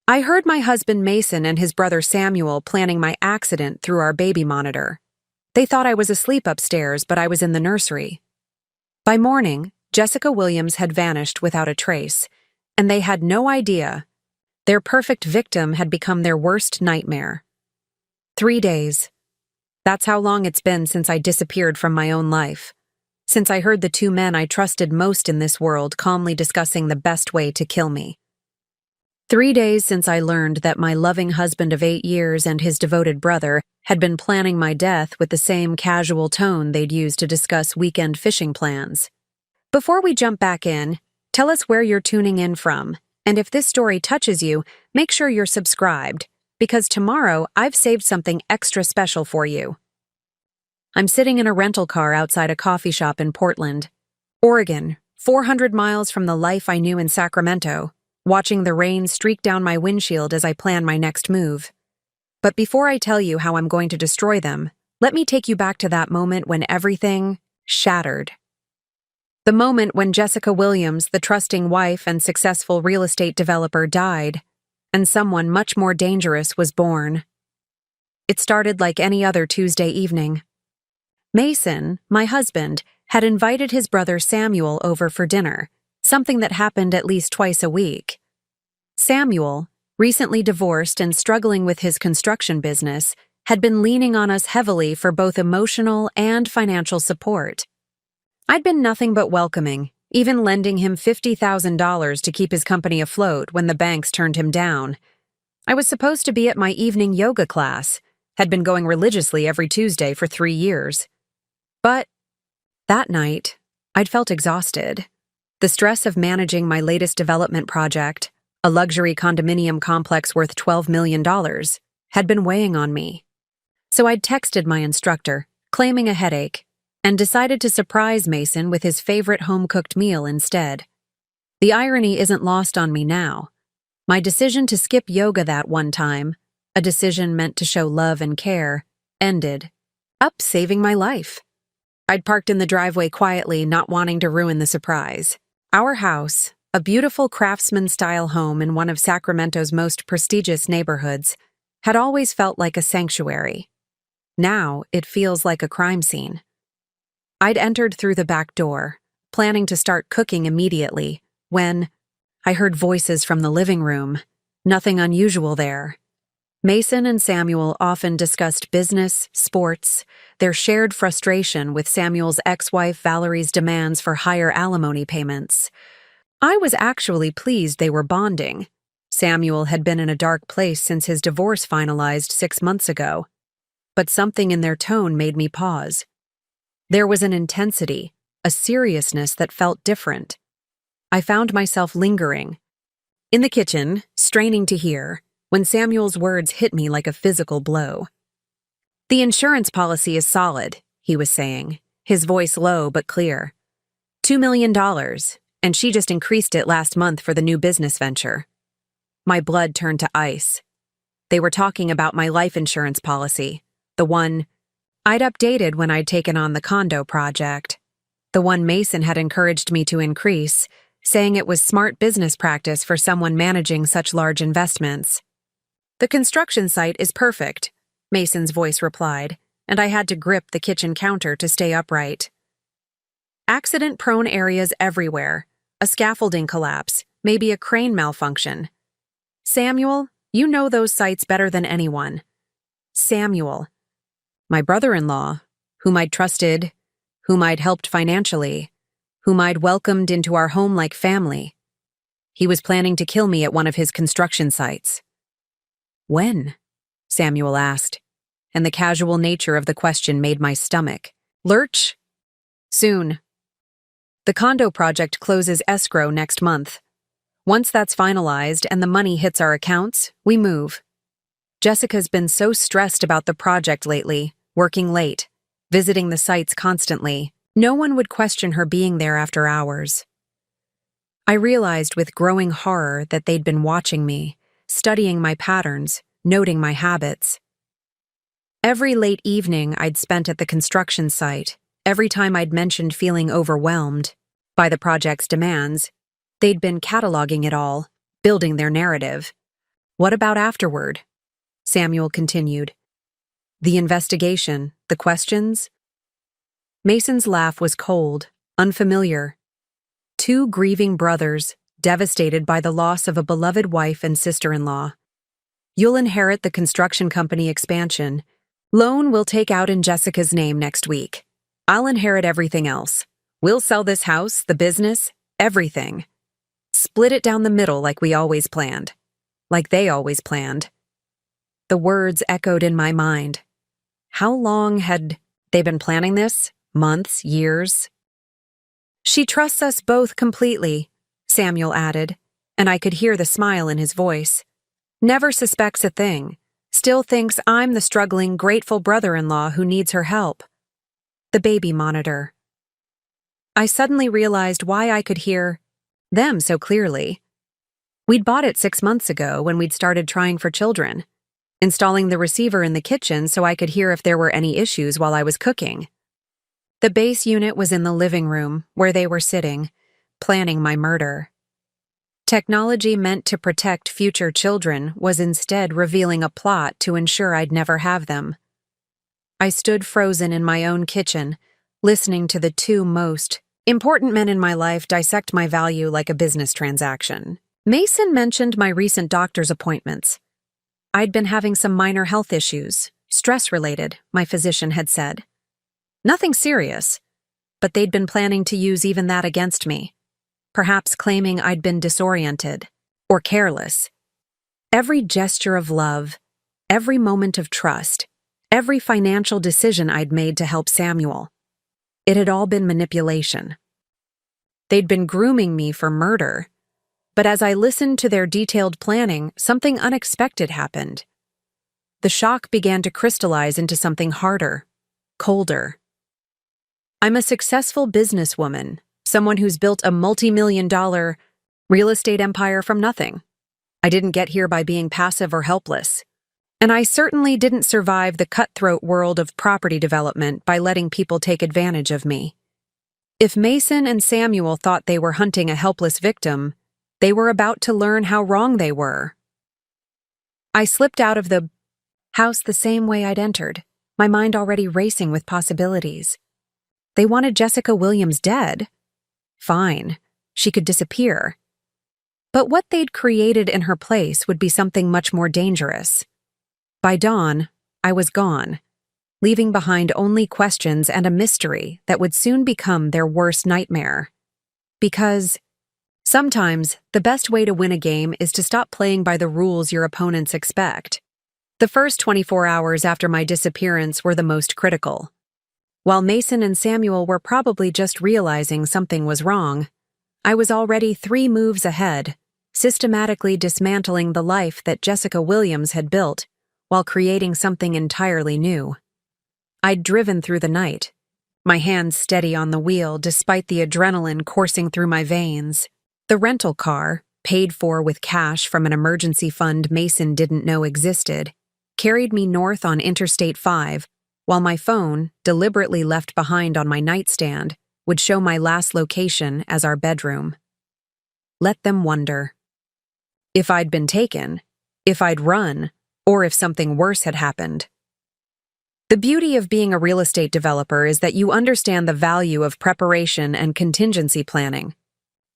I heard my husband Mason and his brother Samuel planning my accident through our baby monitor. They thought I was asleep upstairs, but I was in the nursery. By morning, Jessica Williams had vanished without a trace, and they had no idea. Their perfect victim had become their worst nightmare. 3 days. That's how long it's been since I disappeared from my own life. Since I heard the two men I trusted most in this world calmly discussing the best way to kill me. 3 days since I learned that my loving husband of 8 years and his devoted brother had been planning my death with the same casual tone they'd used to discuss weekend fishing plans. Before we jump back in, tell us where you're tuning in from, and if this story touches you, make sure you're subscribed, because tomorrow I've saved something extra special for you. I'm sitting in a rental car outside a coffee shop in Portland, Oregon, 400 miles from the life I knew in Sacramento, watching the rain streak down my windshield as I plan my next move. But before I tell you how I'm going to destroy them, let me take you back to that moment when everything shattered. The moment when Jessica Williams, the trusting wife and successful real estate developer, died, and someone much more dangerous was born. It started like any other Tuesday evening. Mason, my husband, had invited his brother Samuel over for dinner, something that happened at least twice a week. Samuel, recently divorced and struggling with his construction business, had been leaning on us heavily for both emotional and financial support. I'd been nothing but welcoming, even lending him $50,000 to keep his company afloat when the banks turned him down. I was supposed to be at my evening yoga class, had been going religiously every Tuesday for 3 years. But that night, I'd felt exhausted. The stress of managing my latest development project, a luxury condominium complex worth $12 million, had been weighing on me. So I'd texted my instructor, claiming a headache, and decided to surprise Mason with his favorite home-cooked meal instead. The irony isn't lost on me now. My decision to skip yoga that one time, a decision meant to show love and care, ended up saving my life. I'd parked in the driveway quietly, not wanting to ruin the surprise. Our house, a beautiful craftsman-style home in one of Sacramento's most prestigious neighborhoods, had always felt like a sanctuary. Now it feels like a crime scene. I'd entered through the back door, planning to start cooking immediately, when I heard voices from the living room. Nothing unusual there. Mason and Samuel often discussed business, sports, their shared frustration with Samuel's ex-wife Valerie's demands for higher alimony payments. I was actually pleased they were bonding. Samuel had been in a dark place since his divorce finalized 6 months ago. But something in their tone made me pause. There was an intensity, a seriousness that felt different. I found myself lingering in the kitchen, straining to hear, when Samuel's words hit me like a physical blow. "The insurance policy is solid," he was saying, his voice low but clear. $2 million, and she just increased it last month for the new business venture. My blood turned to ice. They were talking about my life insurance policy, the one I'd updated when I'd taken on the condo project, the one Mason had encouraged me to increase, saying it was smart business practice for someone managing such large investments. "The construction site is perfect," Mason's voice replied, and I had to grip the kitchen counter to stay upright. "Accident-prone areas everywhere, a scaffolding collapse, maybe a crane malfunction. Samuel, you know those sites better than anyone." Samuel, my brother-in-law, whom I'd trusted, whom I'd helped financially, whom I'd welcomed into our home like family. He was planning to kill me at one of his construction sites. "When?" Samuel asked, and the casual nature of the question made my stomach lurch. "Soon. The condo project closes escrow next month. Once that's finalized and the money hits our accounts, we move. Jessica's been so stressed about the project lately, working late, visiting the sites constantly. No one would question her being there after hours." I realized with growing horror that they'd been watching me, studying my patterns, noting my habits. Every late evening I'd spent at the construction site, every time I'd mentioned feeling overwhelmed by the project's demands, they'd been cataloging it all, building their narrative. What about afterward? Samuel continued. The investigation, the questions? Mason's laugh was cold, unfamiliar. Two grieving brothers, devastated by the loss of a beloved wife and sister-in-law. You'll inherit the construction company expansion. Loan will take out in Jessica's name next week. I'll inherit everything else. We'll sell this house, the business, everything. Split it down the middle like we always planned. Like they always planned. The words echoed in my mind. How long had they been planning this? Months, years? She trusts us both completely, Samuel added, and I could hear the smile in his voice. Never suspects a thing. Still thinks I'm the struggling, grateful brother-in-law who needs her help. The baby monitor. I suddenly realized why I could hear them so clearly. We'd bought it 6 months ago when we'd started trying for children, installing the receiver in the kitchen so I could hear if there were any issues while I was cooking. The base unit was in the living room, where they were sitting, planning my murder. Technology meant to protect future children was instead revealing a plot to ensure I'd never have them. I stood frozen in my own kitchen, listening to the two most important men in my life dissect my value like a business transaction. Mason mentioned my recent doctor's appointments. I'd been having some minor health issues, stress-related, my physician had said. Nothing serious, but they'd been planning to use even that against me, perhaps claiming I'd been disoriented or careless. Every gesture of love, every moment of trust, every financial decision I'd made to help Samuel. It had all been manipulation. They'd been grooming me for murder, but as I listened to their detailed planning, something unexpected happened. The shock began to crystallize into something harder, colder. I'm a successful businesswoman, someone who's built a multi-million-dollar real estate empire from nothing. I didn't get here by being passive or helpless. And I certainly didn't survive the cutthroat world of property development by letting people take advantage of me. If Mason and Samuel thought they were hunting a helpless victim, they were about to learn how wrong they were. I slipped out of the house the same way I'd entered, my mind already racing with possibilities. They wanted Jessica Williams dead. Fine, she could disappear. But what they'd created in her place would be something much more dangerous. By dawn, I was gone, leaving behind only questions and a mystery that would soon become their worst nightmare. Because sometimes the best way to win a game is to stop playing by the rules your opponents expect. The first 24 hours after my disappearance were the most critical. While Mason and Samuel were probably just realizing something was wrong, I was already 3 moves ahead, systematically dismantling the life that Jessica Williams had built while creating something entirely new. I'd driven through the night, my hands steady on the wheel despite the adrenaline coursing through my veins. The rental car, paid for with cash from an emergency fund Mason didn't know existed, carried me north on Interstate 5, while my phone, deliberately left behind on my nightstand, would show my last location as our bedroom. Let them wonder. If I'd been taken, if I'd run, or if something worse had happened. The beauty of being a real estate developer is that you understand the value of preparation and contingency planning.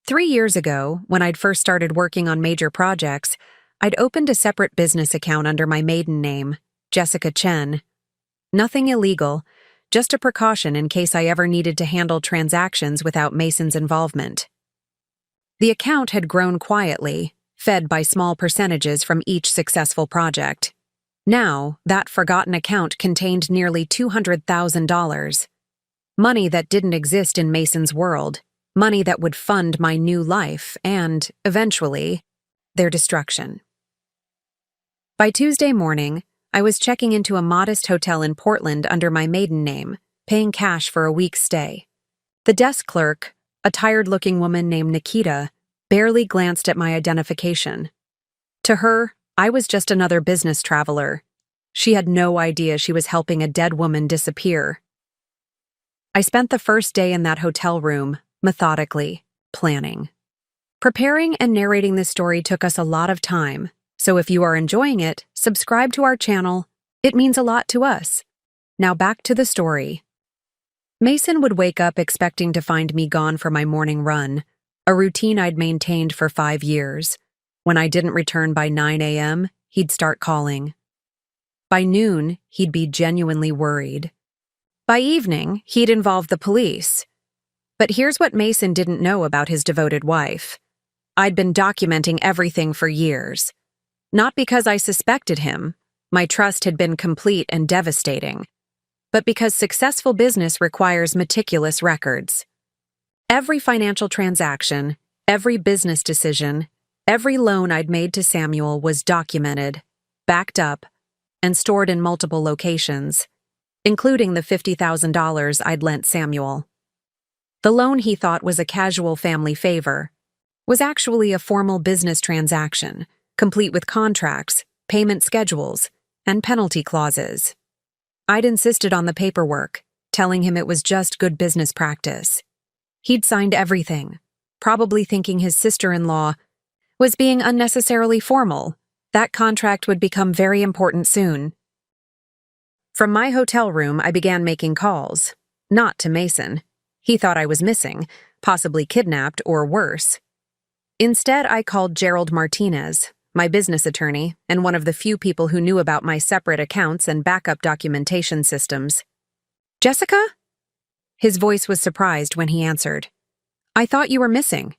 3 years ago, when I'd first started working on major projects, I'd opened a separate business account under my maiden name, Jessica Chen. Nothing illegal, just a precaution in case I ever needed to handle transactions without Mason's involvement. The account had grown quietly, fed by small percentages from each successful project. Now, that forgotten account contained nearly $200,000. Money that didn't exist in Mason's world, money that would fund my new life and, eventually, their destruction. By Tuesday morning, I was checking into a modest hotel in Portland under my maiden name, paying cash for a week's stay. The desk clerk, a tired-looking woman named Nikita, barely glanced at my identification. To her, I was just another business traveler. She had no idea she was helping a dead woman disappear. I spent the first day in that hotel room, methodically, planning. Preparing and narrating this story took us a lot of time, So if you are enjoying it, subscribe to our channel. It means a lot to us. Now back to the story. Mason would wake up expecting to find me gone for my morning run, a routine I'd maintained for 5 years. When I didn't return by 9 a.m., he'd start calling. By noon, he'd be genuinely worried. By evening, he'd involve the police. But here's what Mason didn't know about his devoted wife. I'd been documenting everything for years. Not because I suspected him, my trust had been complete and devastating, but because successful business requires meticulous records. Every financial transaction, every business decision, every loan I'd made to Samuel was documented, backed up, and stored in multiple locations, including the $50,000 I'd lent Samuel. The loan he thought was a casual family favor was actually a formal business transaction, complete with contracts, payment schedules, and penalty clauses. I'd insisted on the paperwork, telling him it was just good business practice. He'd signed everything, probably thinking his sister-in-law was being unnecessarily formal. That contract would become very important soon. From my hotel room, I began making calls. Not to Mason. He thought I was missing, possibly kidnapped or worse. Instead, I called Gerald Martinez, my business attorney, and one of the few people who knew about my separate accounts and backup documentation systems. Jessica? His voice was surprised when he answered. I thought you were missing.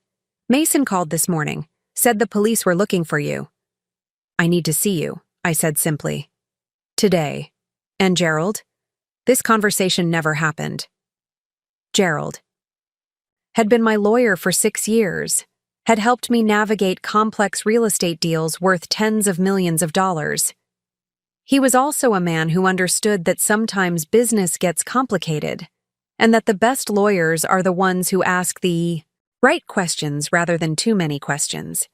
Mason called this morning, said the police were looking for you. I need to see you, I said simply. Today. And Gerald? This conversation never happened. Gerald had been my lawyer for 6 years, had helped me navigate complex real estate deals worth tens of millions of dollars. He was also a man who understood that sometimes business gets complicated, and that the best lawyers are the ones who ask the right questions rather than too many questions.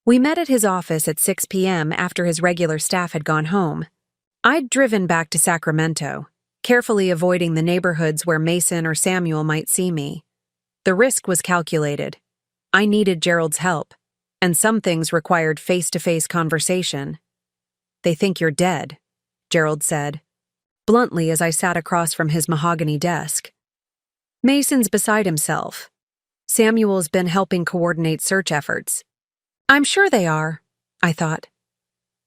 We met at his office at 6 p.m. after his regular staff had gone home. I'd driven back to Sacramento, carefully avoiding the neighborhoods where Mason or Samuel might see me. The risk was calculated. I needed Gerald's help, and some things required face-to-face conversation. They think you're dead, Gerald said, bluntly as I sat across from his mahogany desk. Mason's beside himself. Samuel's been helping coordinate search efforts. I'm sure they are, I thought.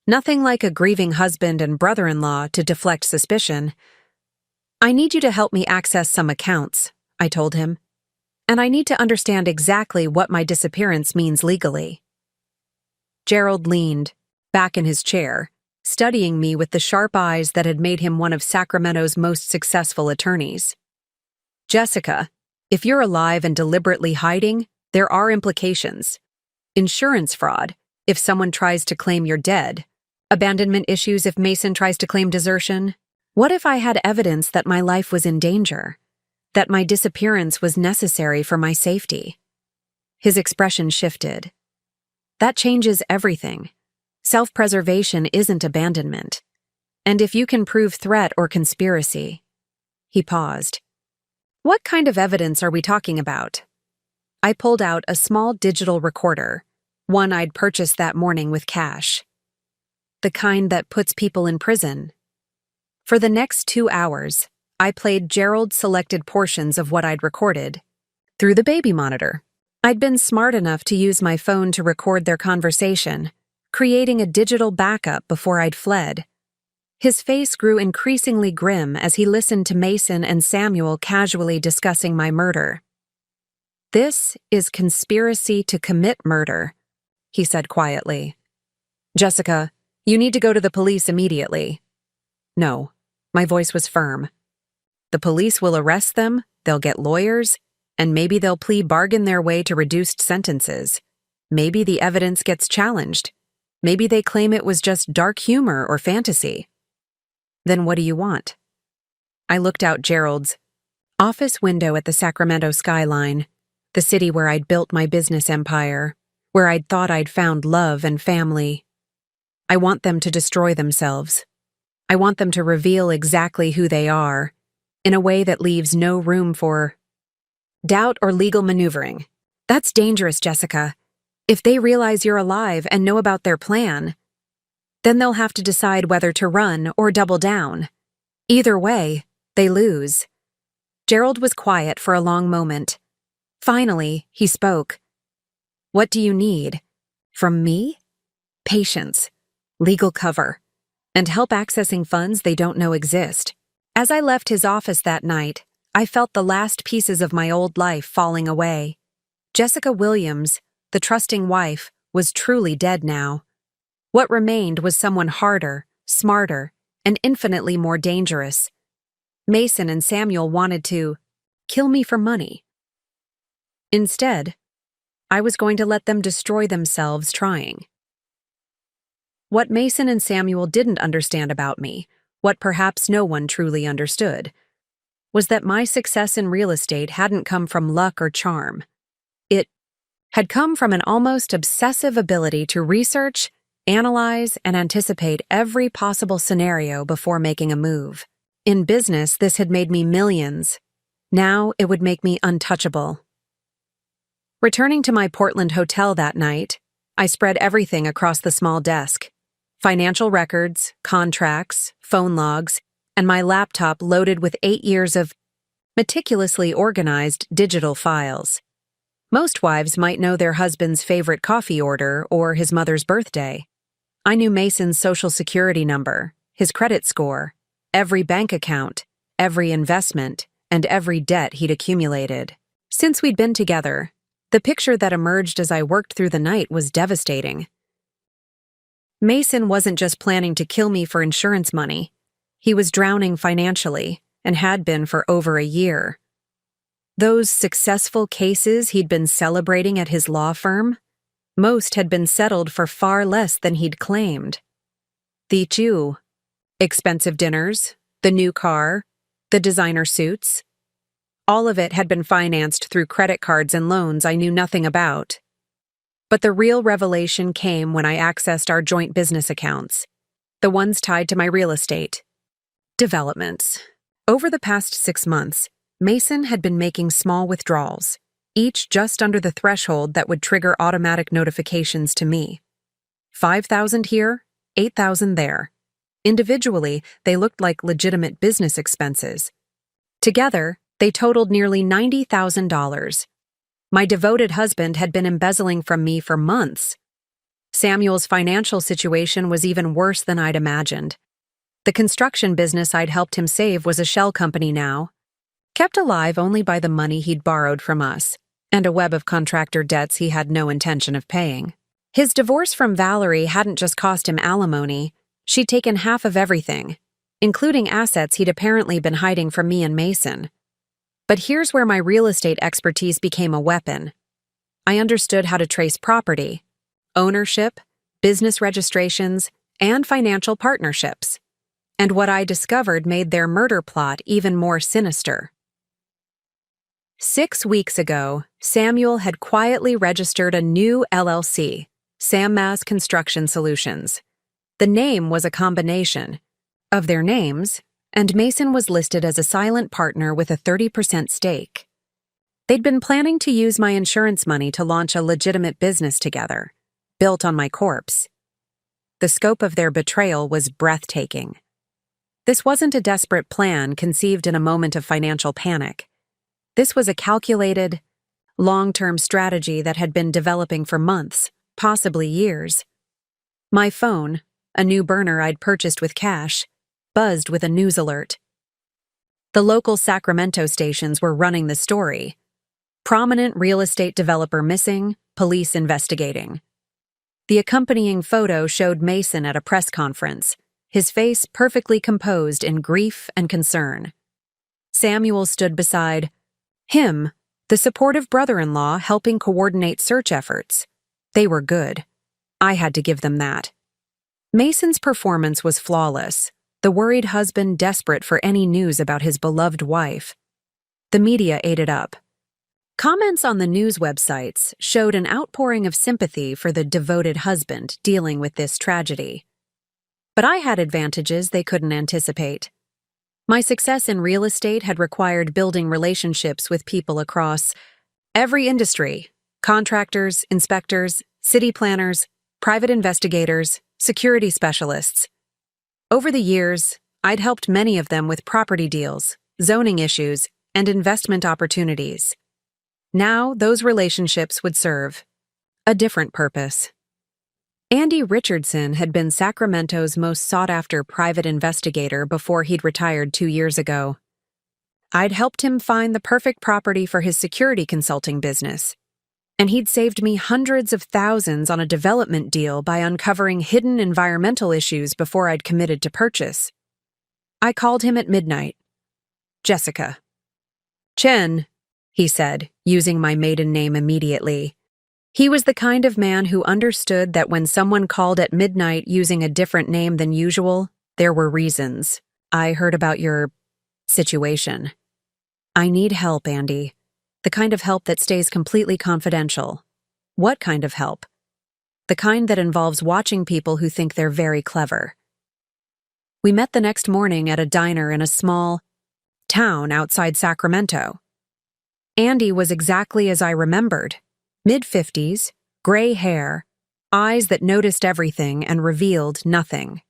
Nothing like a grieving husband and brother-in-law to deflect suspicion. I need you to help me access some accounts, I told him. And I need to understand exactly what my disappearance means legally. Gerald leaned, back in his chair, studying me with the sharp eyes that had made him one of Sacramento's most successful attorneys. Jessica, if you're alive and deliberately hiding, there are implications. Insurance fraud, if someone tries to claim you're dead. Abandonment issues if Mason tries to claim desertion. What if I had evidence that my life was in danger? That my disappearance was necessary for my safety? His expression shifted. That changes everything. Self-preservation isn't abandonment. And if you can prove threat or conspiracy. He paused. What kind of evidence are we talking about? I pulled out a small digital recorder, one I'd purchased that morning with cash. The kind that puts people in prison. For the next 2 hours, I played Gerald's selected portions of what I'd recorded through the baby monitor. I'd been smart enough to use my phone to record their conversation, creating a digital backup before I'd fled. His face grew increasingly grim as he listened to Mason and Samuel casually discussing my murder. This is conspiracy to commit murder, he said quietly. Jessica, you need to go to the police immediately. No, my voice was firm. The police will arrest them, they'll get lawyers, and maybe they'll plea bargain their way to reduced sentences. Maybe the evidence gets challenged. Maybe they claim it was just dark humor or fantasy. Then what do you want? I looked out Gerald's office window at the Sacramento skyline, the city where I'd built my business empire, where I'd thought I'd found love and family. I want them to destroy themselves. I want them to reveal exactly who they are, in a way that leaves no room for doubt or legal maneuvering. That's dangerous, Jessica. If they realize you're alive and know about their plan, Then they'll have to decide whether to run or double down. Either way, they lose. Gerald was quiet for a long moment. Finally, he spoke. What do you need? From me? Patience, legal cover, and help accessing funds they don't know exist. As I left his office that night, I felt the last pieces of my old life falling away. Jessica Williams, the trusting wife, was truly dead now. What remained was someone harder, smarter, and infinitely more dangerous. Mason and Samuel wanted to kill me for money. Instead, I was going to let them destroy themselves trying. What Mason and Samuel didn't understand about me, what perhaps no one truly understood, was that my success in real estate hadn't come from luck or charm. It had come from an almost obsessive ability to research, analyze, and anticipate every possible scenario before making a move. In business, this had made me millions. Now it would make me untouchable. Returning to my Portland hotel that night, I spread everything across the small desk. Financial records, contracts, phone logs, and my laptop loaded with 8 years of meticulously organized digital files. Most wives might know their husband's favorite coffee order or his mother's birthday. I knew Mason's social security number, his credit score, every bank account, every investment, and every debt he'd accumulated. Since we'd been together, the picture that emerged as I worked through the night was devastating. Mason wasn't just planning to kill me for insurance money. He was drowning financially, and had been for over a year. Those successful cases he'd been celebrating at his law firm, most had been settled for far less than he'd claimed. The expensive dinners, the new car, the designer suits. All of it had been financed through credit cards and loans I knew nothing about. But the real revelation came when I accessed our joint business accounts, the ones tied to my real estate developments. Over the past 6 months, Mason had been making small withdrawals, each just under the threshold that would trigger automatic notifications to me. 5,000 here, 8,000 there. Individually, they looked like legitimate business expenses. Together, they totaled nearly $90,000. My devoted husband had been embezzling from me for months. Samuel's financial situation was even worse than I'd imagined. The construction business I'd helped him save was a shell company now, kept alive only by the money he'd borrowed from us, and a web of contractor debts he had no intention of paying. His divorce from Valerie hadn't just cost him alimony, she'd taken half of everything, including assets he'd apparently been hiding from me and Mason. But here's where my real estate expertise became a weapon. I understood how to trace property, ownership, business registrations, and financial partnerships. And what I discovered made their murder plot even more sinister. 6 weeks ago, Samuel had quietly registered a new LLC, Sam Maz Construction Solutions. The name was a combination of their names, and Mason was listed as a silent partner with a 30% stake. They'd been planning to use my insurance money to launch a legitimate business together, built on my corpse. The scope of their betrayal was breathtaking. This wasn't a desperate plan conceived in a moment of financial panic. This was a calculated, long-term strategy that had been developing for months, possibly years. My phone, a new burner I'd purchased with cash, buzzed with a news alert. The local Sacramento stations were running the story. Prominent real estate developer missing, police investigating. The accompanying photo showed Mason at a press conference, his face perfectly composed in grief and concern. Samuel stood beside him, the supportive brother-in-law helping coordinate search efforts. They were good. I had to give them that. Mason's performance was flawless, the worried husband desperate for any news about his beloved wife. The media ate it up. Comments on the news websites showed an outpouring of sympathy for the devoted husband dealing with this tragedy. But I had advantages they couldn't anticipate. My success in real estate had required building relationships with people across every industry: contractors, inspectors, city planners, private investigators, security specialists. Over the years, I'd helped many of them with property deals, zoning issues, and investment opportunities. Now, those relationships would serve a different purpose. Andy Richardson had been Sacramento's most sought-after private investigator before he'd retired 2 years ago. I'd helped him find the perfect property for his security consulting business, and he'd saved me hundreds of thousands on a development deal by uncovering hidden environmental issues before I'd committed to purchase. I called him at midnight. Jessica. Chen, he said, using my maiden name immediately. He was the kind of man who understood that when someone called at midnight using a different name than usual, there were reasons. I heard about your situation. I need help, Andy. The kind of help that stays completely confidential. What kind of help? The kind that involves watching people who think they're very clever. We met the next morning at a diner in a small town outside Sacramento. Andy was exactly as I remembered. Mid-50s, gray hair, eyes that noticed everything and revealed nothing.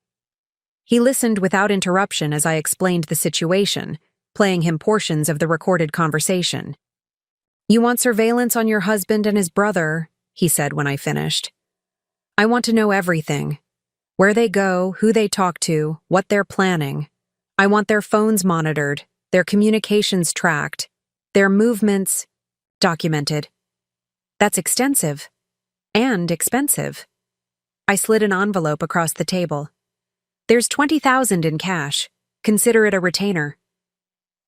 He listened without interruption as I explained the situation, playing him portions of the recorded conversation. You want surveillance on your husband and his brother, he said when I finished. I want to know everything. Where they go, who they talk to, what they're planning. I want their phones monitored, their communications tracked, their movements documented. That's extensive. And expensive. I slid an envelope across the table. There's $20,000 in cash. Consider it a retainer.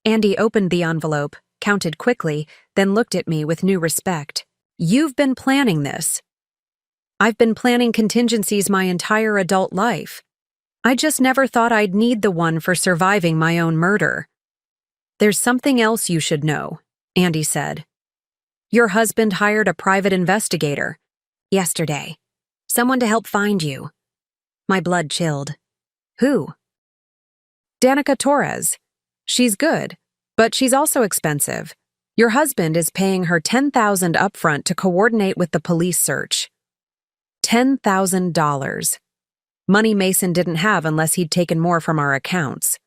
Andy opened the envelope, counted quickly, then looked at me with new respect. You've been planning this. I've been planning contingencies my entire adult life. I just never thought I'd need the one for surviving my own murder. There's something else you should know, Andy said. Your husband hired a private investigator. Yesterday. Someone to help find you. My blood chilled. Who? Danica Torres. She's good, but she's also expensive. Your husband is paying her $10,000 upfront to coordinate with the police search. $10,000. Money Mason didn't have unless he'd taken more from our accounts.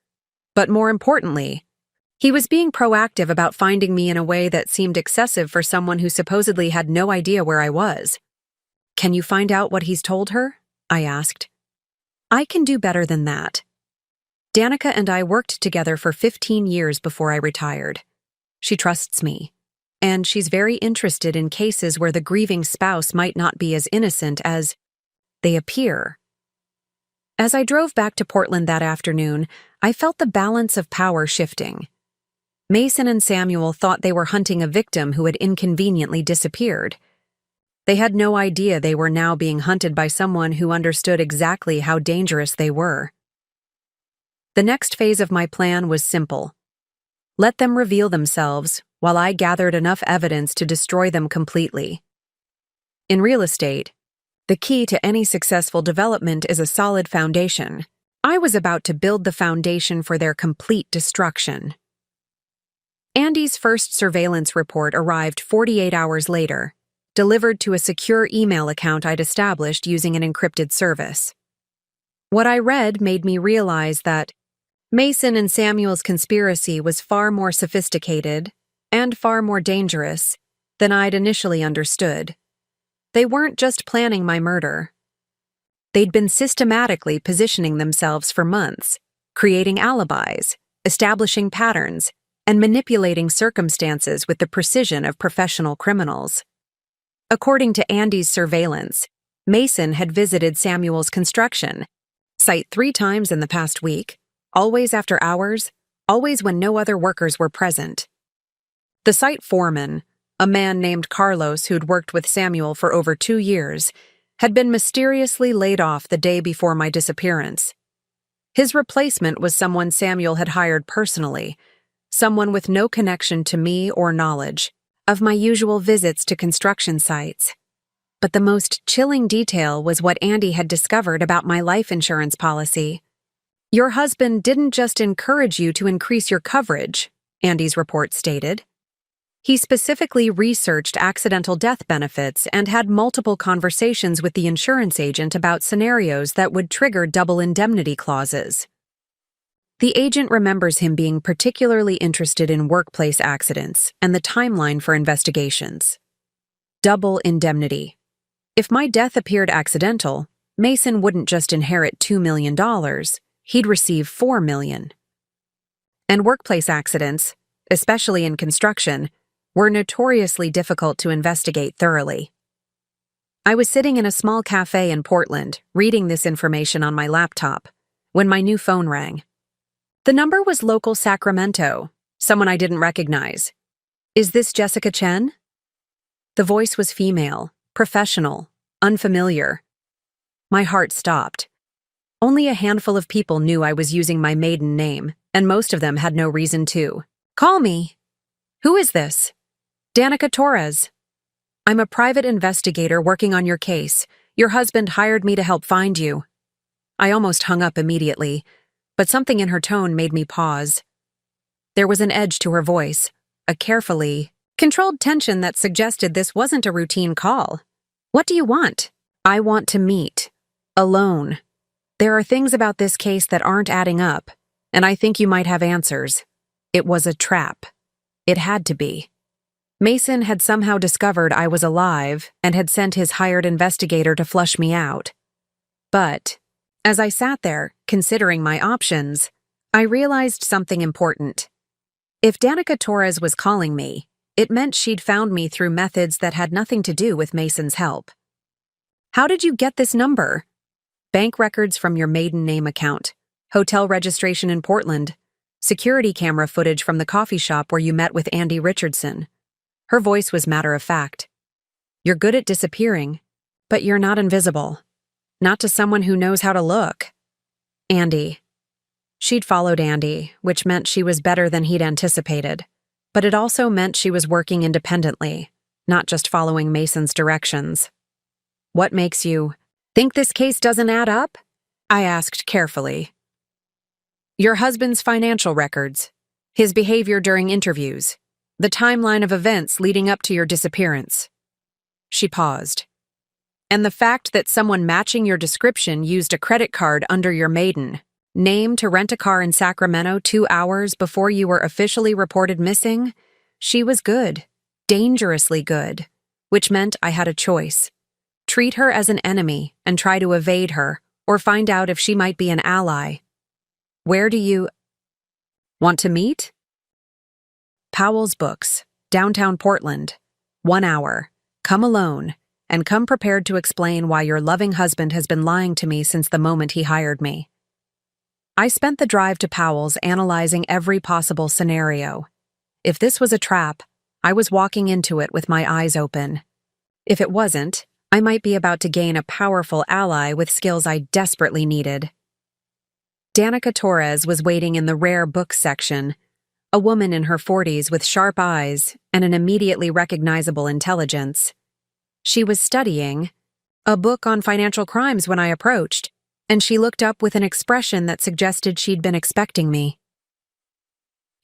But more importantly, he was being proactive about finding me in a way that seemed excessive for someone who supposedly had no idea where I was. Can you find out what he's told her? I asked. I can do better than that. Danica and I worked together for 15 years before I retired. She trusts me, and she's very interested in cases where the grieving spouse might not be as innocent as they appear. As I drove back to Portland that afternoon, I felt the balance of power shifting. Mason and Samuel thought they were hunting a victim who had inconveniently disappeared. They had no idea they were now being hunted by someone who understood exactly how dangerous they were. The next phase of my plan was simple. Let them reveal themselves while I gathered enough evidence to destroy them completely. In real estate, the key to any successful development is a solid foundation. I was about to build the foundation for their complete destruction. Andy's first surveillance report arrived 48 hours later, delivered to a secure email account I'd established using an encrypted service. What I read made me realize that Mason and Samuel's conspiracy was far more sophisticated and far more dangerous than I'd initially understood. They weren't just planning my murder. They'd been systematically positioning themselves for months, creating alibis, establishing patterns, and manipulating circumstances with the precision of professional criminals. According to Andy's surveillance, Mason had visited Samuel's construction site 3 times in the past week, always after hours, always when no other workers were present. The site foreman, a man named Carlos who'd worked with Samuel for over 2 years, had been mysteriously laid off the day before my disappearance. His replacement was someone Samuel had hired personally, someone with no connection to me or knowledge of my usual visits to construction sites. But the most chilling detail was what Andy had discovered about my life insurance policy. Your husband didn't just encourage you to increase your coverage, Andy's report stated. He specifically researched accidental death benefits and had multiple conversations with the insurance agent about scenarios that would trigger double indemnity clauses. The agent remembers him being particularly interested in workplace accidents and the timeline for investigations. Double indemnity. If my death appeared accidental, Mason wouldn't just inherit $2 million, he'd receive $4 million. And workplace accidents, especially in construction, were notoriously difficult to investigate thoroughly. I was sitting in a small cafe in Portland, reading this information on my laptop, when my new phone rang. The number was local Sacramento, someone I didn't recognize. "Is this Jessica Chen?" The voice was female, professional, unfamiliar. My heart stopped. Only a handful of people knew I was using my maiden name, and most of them had no reason to. "Call me." "Who is this?" "Danica Torres. I'm a private investigator working on your case. Your husband hired me to help find you." I almost hung up immediately, but something in her tone made me pause. There was an edge to her voice, a carefully controlled tension that suggested this wasn't a routine call. "What do you want?" "I want to meet. Alone. There are things about this case that aren't adding up, and I think you might have answers." It was a trap. It had to be. Mason had somehow discovered I was alive and had sent his hired investigator to flush me out. But as I sat there, considering my options, I realized something important. If Danica Torres was calling me, it meant she'd found me through methods that had nothing to do with Mason's help. "How did you get this number?" "Bank records from your maiden name account, hotel registration in Portland, security camera footage from the coffee shop where you met with Andy Richardson." Her voice was matter-of-fact. "You're good at disappearing, but you're not invisible. Not to someone who knows how to look." Andy. She'd followed Andy, which meant she was better than he'd anticipated. But it also meant she was working independently, not just following Mason's directions. "What makes you think this case doesn't add up?" I asked carefully. "Your husband's financial records, his behavior during interviews, the timeline of events leading up to your disappearance." She paused. "And the fact that someone matching your description used a credit card under your maiden name to rent a car in Sacramento 2 hours before you were officially reported missing. She was good, dangerously good, which meant I had a choice. Treat her as an enemy and try to evade her, or find out if she might be an ally. Where do you want to meet?" Powell's Books, downtown Portland. 1 hour. Come alone, and come prepared to explain why your loving husband has been lying to me since the moment he hired me. I spent the drive to Powell's analyzing every possible scenario. If this was a trap, I was walking into it with my eyes open. If it wasn't, I might be about to gain a powerful ally with skills I desperately needed. Danica Torres was waiting in the rare books section, a woman in her 40s with sharp eyes and an immediately recognizable intelligence. She was studying a book on financial crimes when I approached, and she looked up with an expression that suggested she'd been expecting me.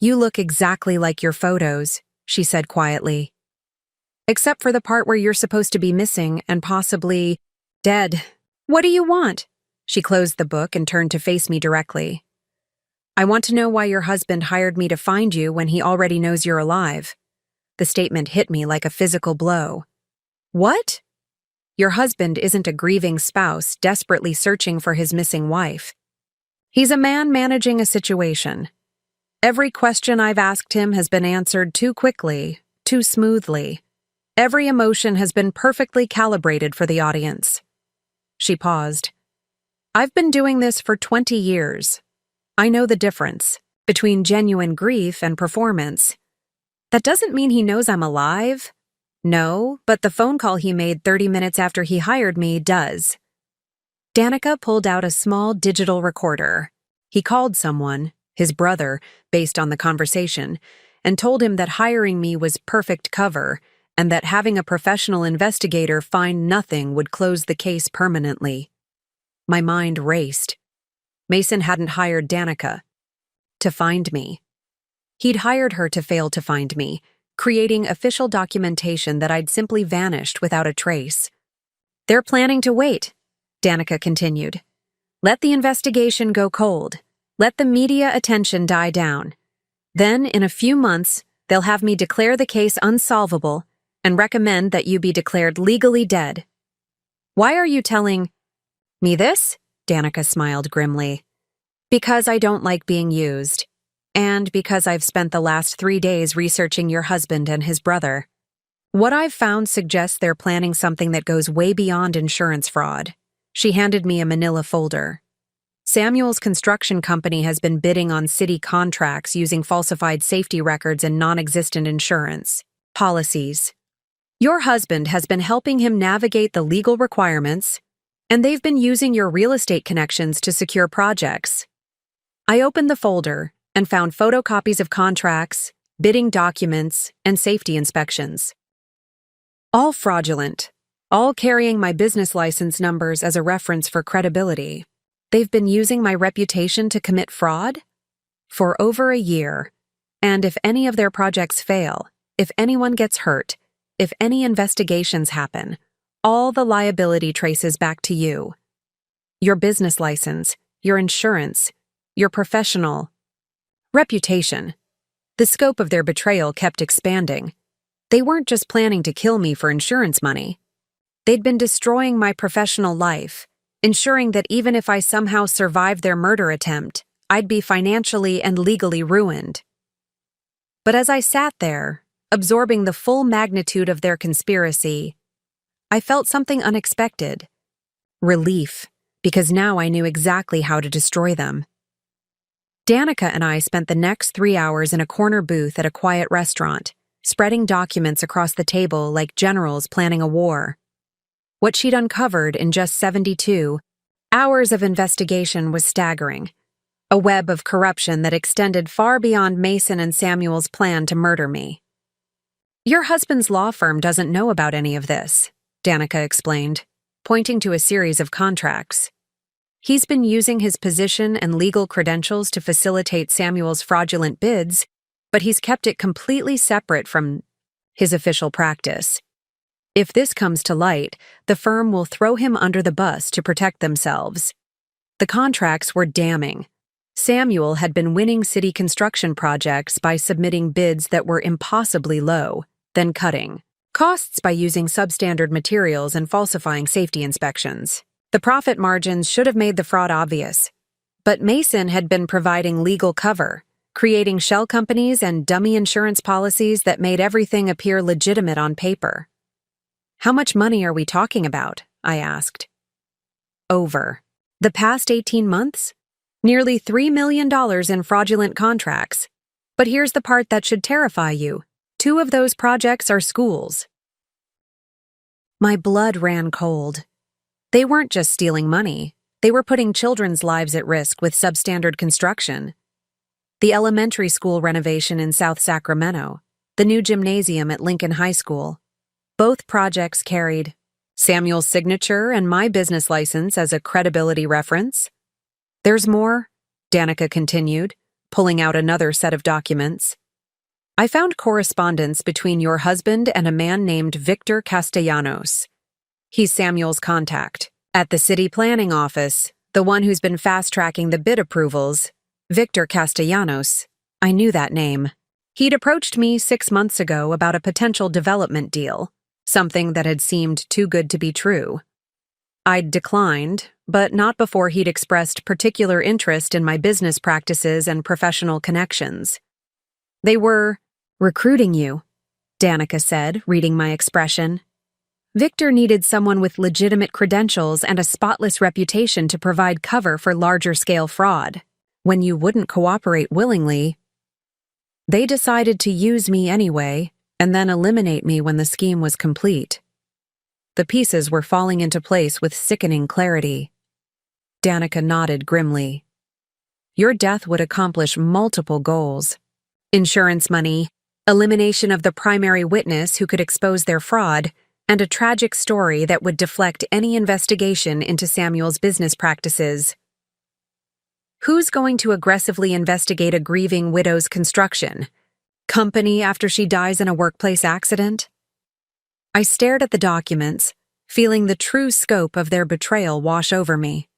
"You look exactly like your photos," she said quietly. "Except for the part where you're supposed to be missing and possibly dead. What do you want?" She closed the book and turned to face me directly. "I want to know why your husband hired me to find you when he already knows you're alive." The statement hit me like a physical blow. "What?" "Your husband isn't a grieving spouse desperately searching for his missing wife. He's a man managing a situation. Every question I've asked him has been answered too quickly, too smoothly. Every emotion has been perfectly calibrated for the audience." She paused. "I've been doing this for 20 years. I know the difference between genuine grief and performance. That doesn't mean he knows I'm alive. No, but the phone call he made 30 minutes after he hired me does." Danica pulled out a small digital recorder. He called someone, his brother, based on the conversation, and told him that hiring me was perfect cover and that having a professional investigator find nothing would close the case permanently. My mind raced. Mason hadn't hired Danica to find me. He'd hired her to fail to find me, creating official documentation that I'd simply vanished without a trace. "They're planning to wait," Danica continued. "Let the investigation go cold. Let the media attention die down. Then, in a few months, they'll have me declare the case unsolvable and recommend that you be declared legally dead." "Why are you telling me this?" Danica smiled grimly. "Because I don't like being used. And because I've spent the last 3 days researching your husband and his brother. What I've found suggests they're planning something that goes way beyond insurance fraud." She handed me a manila folder. "Samuel's construction company has been bidding on city contracts using falsified safety records and non-existent insurance policies. Your husband has been helping him navigate the legal requirements, and they've been using your real estate connections to secure projects." I opened the folder and found photocopies of contracts, bidding documents, and safety inspections. All fraudulent, all carrying my business license numbers as a reference for credibility. They've been using my reputation to commit fraud for over a year, and if any of their projects fail, if anyone gets hurt, if any investigations happen, all the liability traces back to you. Your business license, your insurance, your professional reputation. The scope of their betrayal kept expanding. They weren't just planning to kill me for insurance money. They'd been destroying my professional life, ensuring that even if I somehow survived their murder attempt, I'd be financially and legally ruined. But as I sat there, absorbing the full magnitude of their conspiracy, I felt something unexpected. Relief, because now I knew exactly how to destroy them. Danica and I spent the next 3 hours in a corner booth at a quiet restaurant, spreading documents across the table like generals planning a war. What she'd uncovered in just 72 hours of investigation was staggering. A web of corruption that extended far beyond Mason and Samuel's plan to murder me. "Your husband's law firm doesn't know about any of this," Danica explained, pointing to a series of contracts. "He's been using his position and legal credentials to facilitate Samuel's fraudulent bids, but he's kept it completely separate from his official practice. If this comes to light, the firm will throw him under the bus to protect themselves." The contracts were damning. Samuel had been winning city construction projects by submitting bids that were impossibly low, then cutting costs by using substandard materials and falsifying safety inspections. The profit margins should have made the fraud obvious. But Mason had been providing legal cover, creating shell companies and dummy insurance policies that made everything appear legitimate on paper. "How much money are we talking about?" I asked. "Over the past 18 months? Nearly $3 million in fraudulent contracts. But here's the part that should terrify you. 2 of those projects are schools." My blood ran cold. They weren't just stealing money. They were putting children's lives at risk with substandard construction. The elementary school renovation in South Sacramento, the new gymnasium at Lincoln High School. Both projects carried Samuel's signature and my business license as a credibility reference. "There's more," Danica continued, pulling out another set of documents. "I found correspondence between your husband and a man named Victor Castellanos. He's Samuel's contact at the city planning office, the one who's been fast-tracking the bid approvals. Victor Castellanos. I knew that name. He'd approached me 6 months ago about a potential development deal, something that had seemed too good to be true. I'd declined, but not before he'd expressed particular interest in my business practices and professional connections. They were recruiting you," Danica said, reading my expression. "Victor needed someone with legitimate credentials and a spotless reputation to provide cover for larger-scale fraud. When you wouldn't cooperate willingly, they decided to use me anyway, and then eliminate me when the scheme was complete." The pieces were falling into place with sickening clarity. Danica nodded grimly. "Your death would accomplish multiple goals. Insurance money, elimination of the primary witness who could expose their fraud, and a tragic story that would deflect any investigation into Samuel's business practices. Who's going to aggressively investigate a grieving widow's construction? Company after she dies in a workplace accident? I stared at the documents, feeling the true scope of their betrayal wash over me.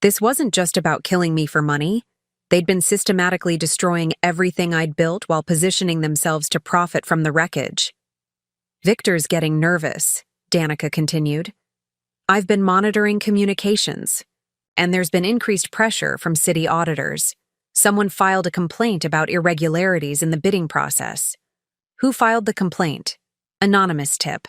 This wasn't just about killing me for money. They'd been systematically destroying everything I'd built while positioning themselves to profit from the wreckage. Victor's getting nervous, Danica continued. I've been monitoring communications, and there's been increased pressure from city auditors. Someone filed a complaint about irregularities in the bidding process. Who filed the complaint? Anonymous tip.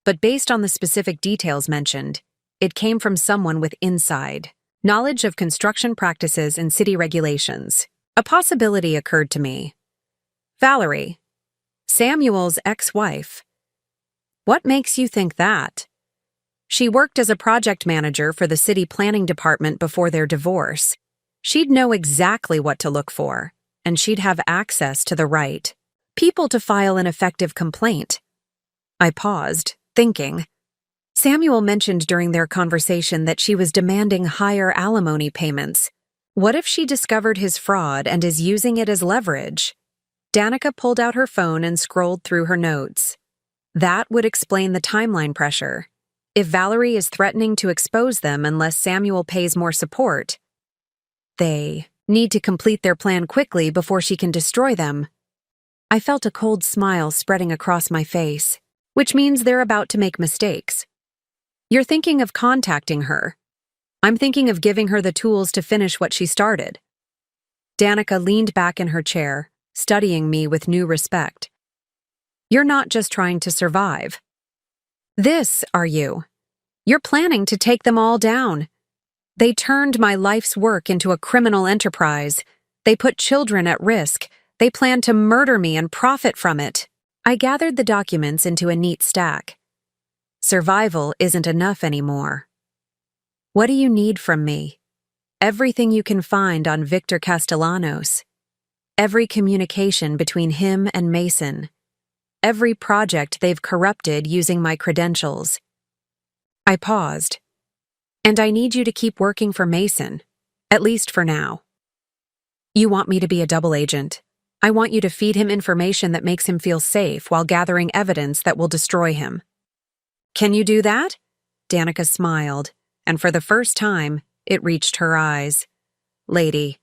But based on the specific details mentioned, it came from someone with inside knowledge of construction practices and city regulations. A possibility occurred to me. Valerie, Samuel's ex-wife. What makes you think that? She worked as a project manager for the city planning department before their divorce. She'd know exactly what to look for, and she'd have access to the right people to file an effective complaint. I paused, thinking. Samuel mentioned during their conversation that she was demanding higher alimony payments. What if she discovered his fraud and is using it as leverage? Danica pulled out her phone and scrolled through her notes. That would explain the timeline pressure. If Valerie is threatening to expose them unless Samuel pays more support, they need to complete their plan quickly before she can destroy them. I felt a cold smile spreading across my face, which means they're about to make mistakes. You're thinking of contacting her. I'm thinking of giving her the tools to finish what she started. Danica leaned back in her chair, studying me with new respect. You're not just trying to survive. This are you. You're planning to take them all down. They turned my life's work into a criminal enterprise. They put children at risk. They plan to murder me and profit from it. I gathered the documents into a neat stack. Survival isn't enough anymore. What do you need from me? Everything you can find on Victor Castellanos. Every communication between him and Mason. Every project they've corrupted using my credentials. I paused. And I need you to keep working for Mason, at least for now. You want me to be a double agent. I want you to feed him information that makes him feel safe while gathering evidence that will destroy him. Can you do that? Danica smiled, and for the first time, it reached her eyes. Lady,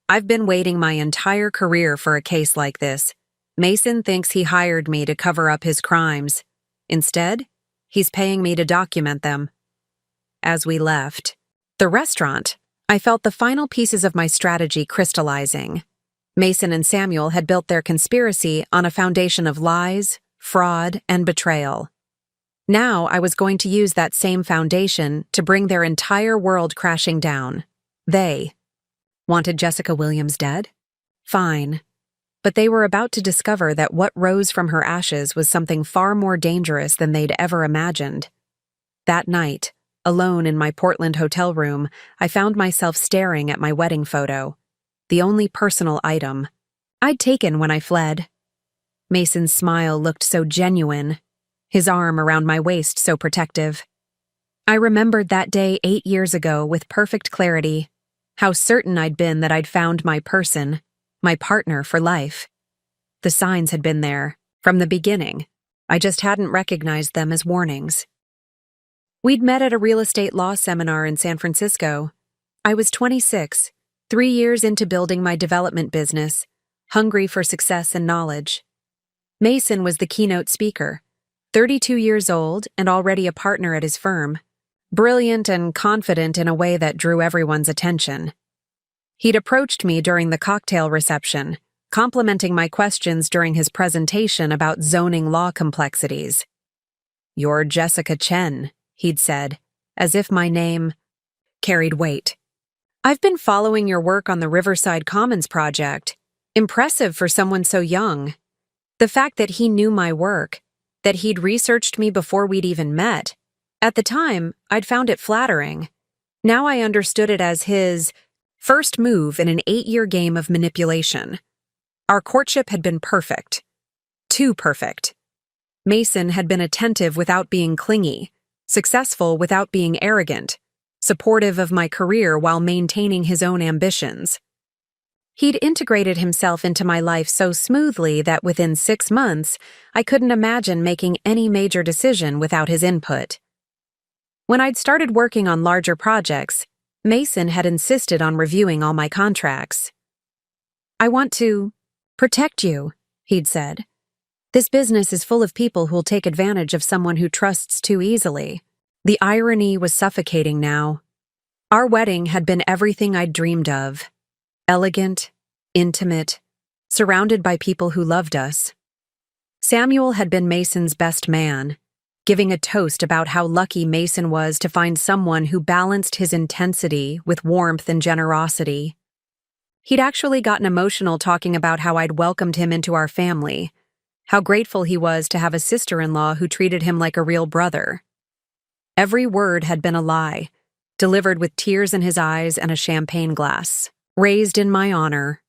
I've been waiting my entire career for a case like this. Mason thinks he hired me to cover up his crimes. Instead, he's paying me to document them. As we left the restaurant, I felt the final pieces of my strategy crystallizing. Mason and Samuel had built their conspiracy on a foundation of lies, fraud, and betrayal. Now I was going to use that same foundation to bring their entire world crashing down. They wanted Jessica Williams dead? Fine. But they were about to discover that what rose from her ashes was something far more dangerous than they'd ever imagined. That night, alone in my Portland hotel room, I found myself staring at my wedding photo, the only personal item I'd taken when I fled. Mason's smile looked so genuine, his arm around my waist so protective. I remembered that day 8 years ago with perfect clarity, how certain I'd been that I'd found my person, my partner for life. The signs had been there, from the beginning. I just hadn't recognized them as warnings. We'd met at a real estate law seminar in San Francisco. I was 26, 3 years into building my development business, hungry for success and knowledge. Mason was the keynote speaker, 32 years old and already a partner at his firm, brilliant and confident in a way that drew everyone's attention. He'd approached me during the cocktail reception, complimenting my questions during his presentation about zoning law complexities. "You're Jessica Chen," he'd said, as if my name carried weight. "I've been following your work on the Riverside Commons project. Impressive for someone so young." The fact that he knew my work, that he'd researched me before we'd even met, at the time, I'd found it flattering. Now I understood it as his first move in an 8-year game of manipulation. Our courtship had been perfect. Too perfect. Mason had been attentive without being clingy, successful without being arrogant, supportive of my career while maintaining his own ambitions. He'd integrated himself into my life so smoothly that within 6 months, I couldn't imagine making any major decision without his input. When I'd started working on larger projects, Mason had insisted on reviewing all my contracts. "I want to protect you," he'd said. "This business is full of people who'll take advantage of someone who trusts too easily." The irony was suffocating now. Our wedding had been everything I'd dreamed of. Elegant, intimate, surrounded by people who loved us. Samuel had been Mason's best man, giving a toast about how lucky Mason was to find someone who balanced his intensity with warmth and generosity. He'd actually gotten emotional talking about how I'd welcomed him into our family, how grateful he was to have a sister-in-law who treated him like a real brother. Every word had been a lie, delivered with tears in his eyes and a champagne glass, raised in my honor.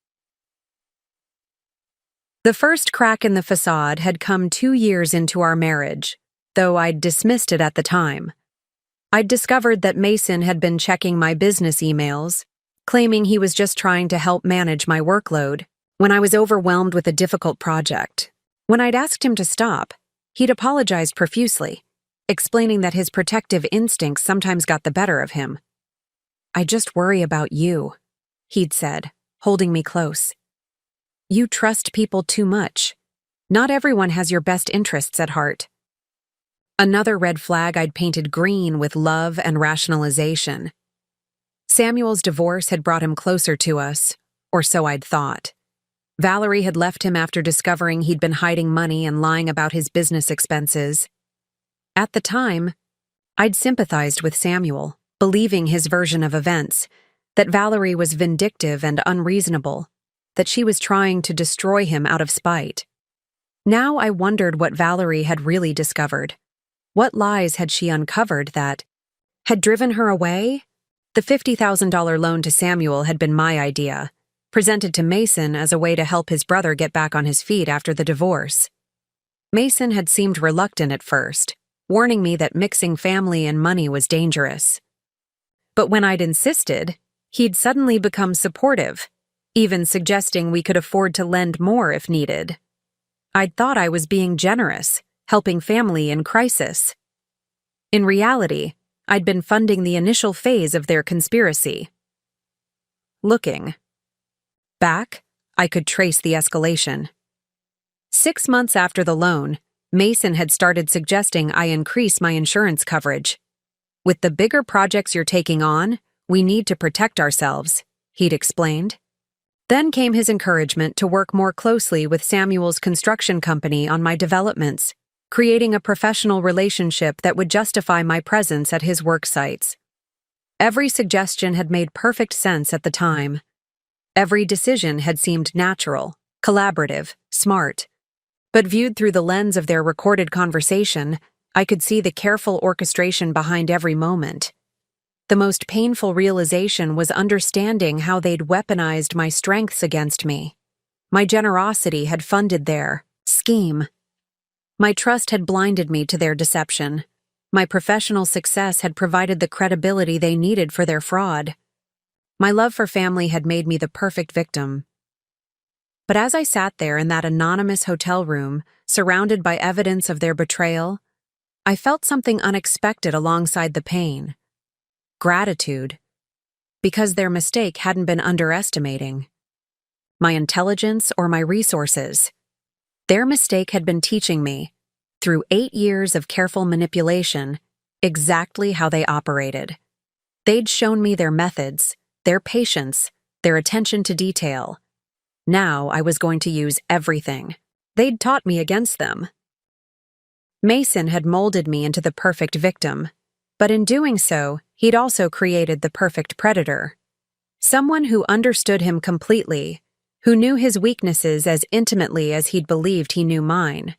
The first crack in the facade had come 2 years into our marriage, though I'd dismissed it at the time. I'd discovered that Mason had been checking my business emails, claiming he was just trying to help manage my workload when I was overwhelmed with a difficult project. When I'd asked him to stop, he'd apologized profusely, explaining that his protective instincts sometimes got the better of him. "I just worry about you," he'd said, holding me close. "You trust people too much. Not everyone has your best interests at heart." Another red flag I'd painted green with love and rationalization. Samuel's divorce had brought him closer to us, or so I'd thought. Valerie had left him after discovering he'd been hiding money and lying about his business expenses. At the time, I'd sympathized with Samuel, believing his version of events, that Valerie was vindictive and unreasonable, that she was trying to destroy him out of spite. Now I wondered what Valerie had really discovered. What lies had she uncovered that had driven her away? The $50,000 loan to Samuel had been my idea, presented to Mason as a way to help his brother get back on his feet after the divorce. Mason had seemed reluctant at first, warning me that mixing family and money was dangerous. But when I'd insisted, he'd suddenly become supportive, even suggesting we could afford to lend more if needed. I'd thought I was being generous, helping family in crisis. In reality, I'd been funding the initial phase of their conspiracy. Looking back, I could trace the escalation. 6 months after the loan, Mason had started suggesting I increase my insurance coverage. "With the bigger projects you're taking on, we need to protect ourselves," he'd explained. Then came his encouragement to work more closely with Samuel's construction company on my developments, creating a professional relationship that would justify my presence at his work sites. Every suggestion had made perfect sense at the time. Every decision had seemed natural, collaborative, smart. But viewed through the lens of their recorded conversation, I could see the careful orchestration behind every moment. The most painful realization was understanding how they'd weaponized my strengths against me. My generosity had funded their scheme. My trust had blinded me to their deception. My professional success had provided the credibility they needed for their fraud. My love for family had made me the perfect victim. But as I sat there in that anonymous hotel room, surrounded by evidence of their betrayal, I felt something unexpected alongside the pain. Gratitude. Because their mistake hadn't been underestimating my intelligence or my resources. Their mistake had been teaching me, through 8 years of careful manipulation, exactly how they operated. They'd shown me their methods, their patience, their attention to detail. Now I was going to use everything. They'd taught me against them. Mason had molded me into the perfect victim, but in doing so, he'd also created the perfect predator. Someone who understood him completely, who knew his weaknesses as intimately as he'd believed he knew mine.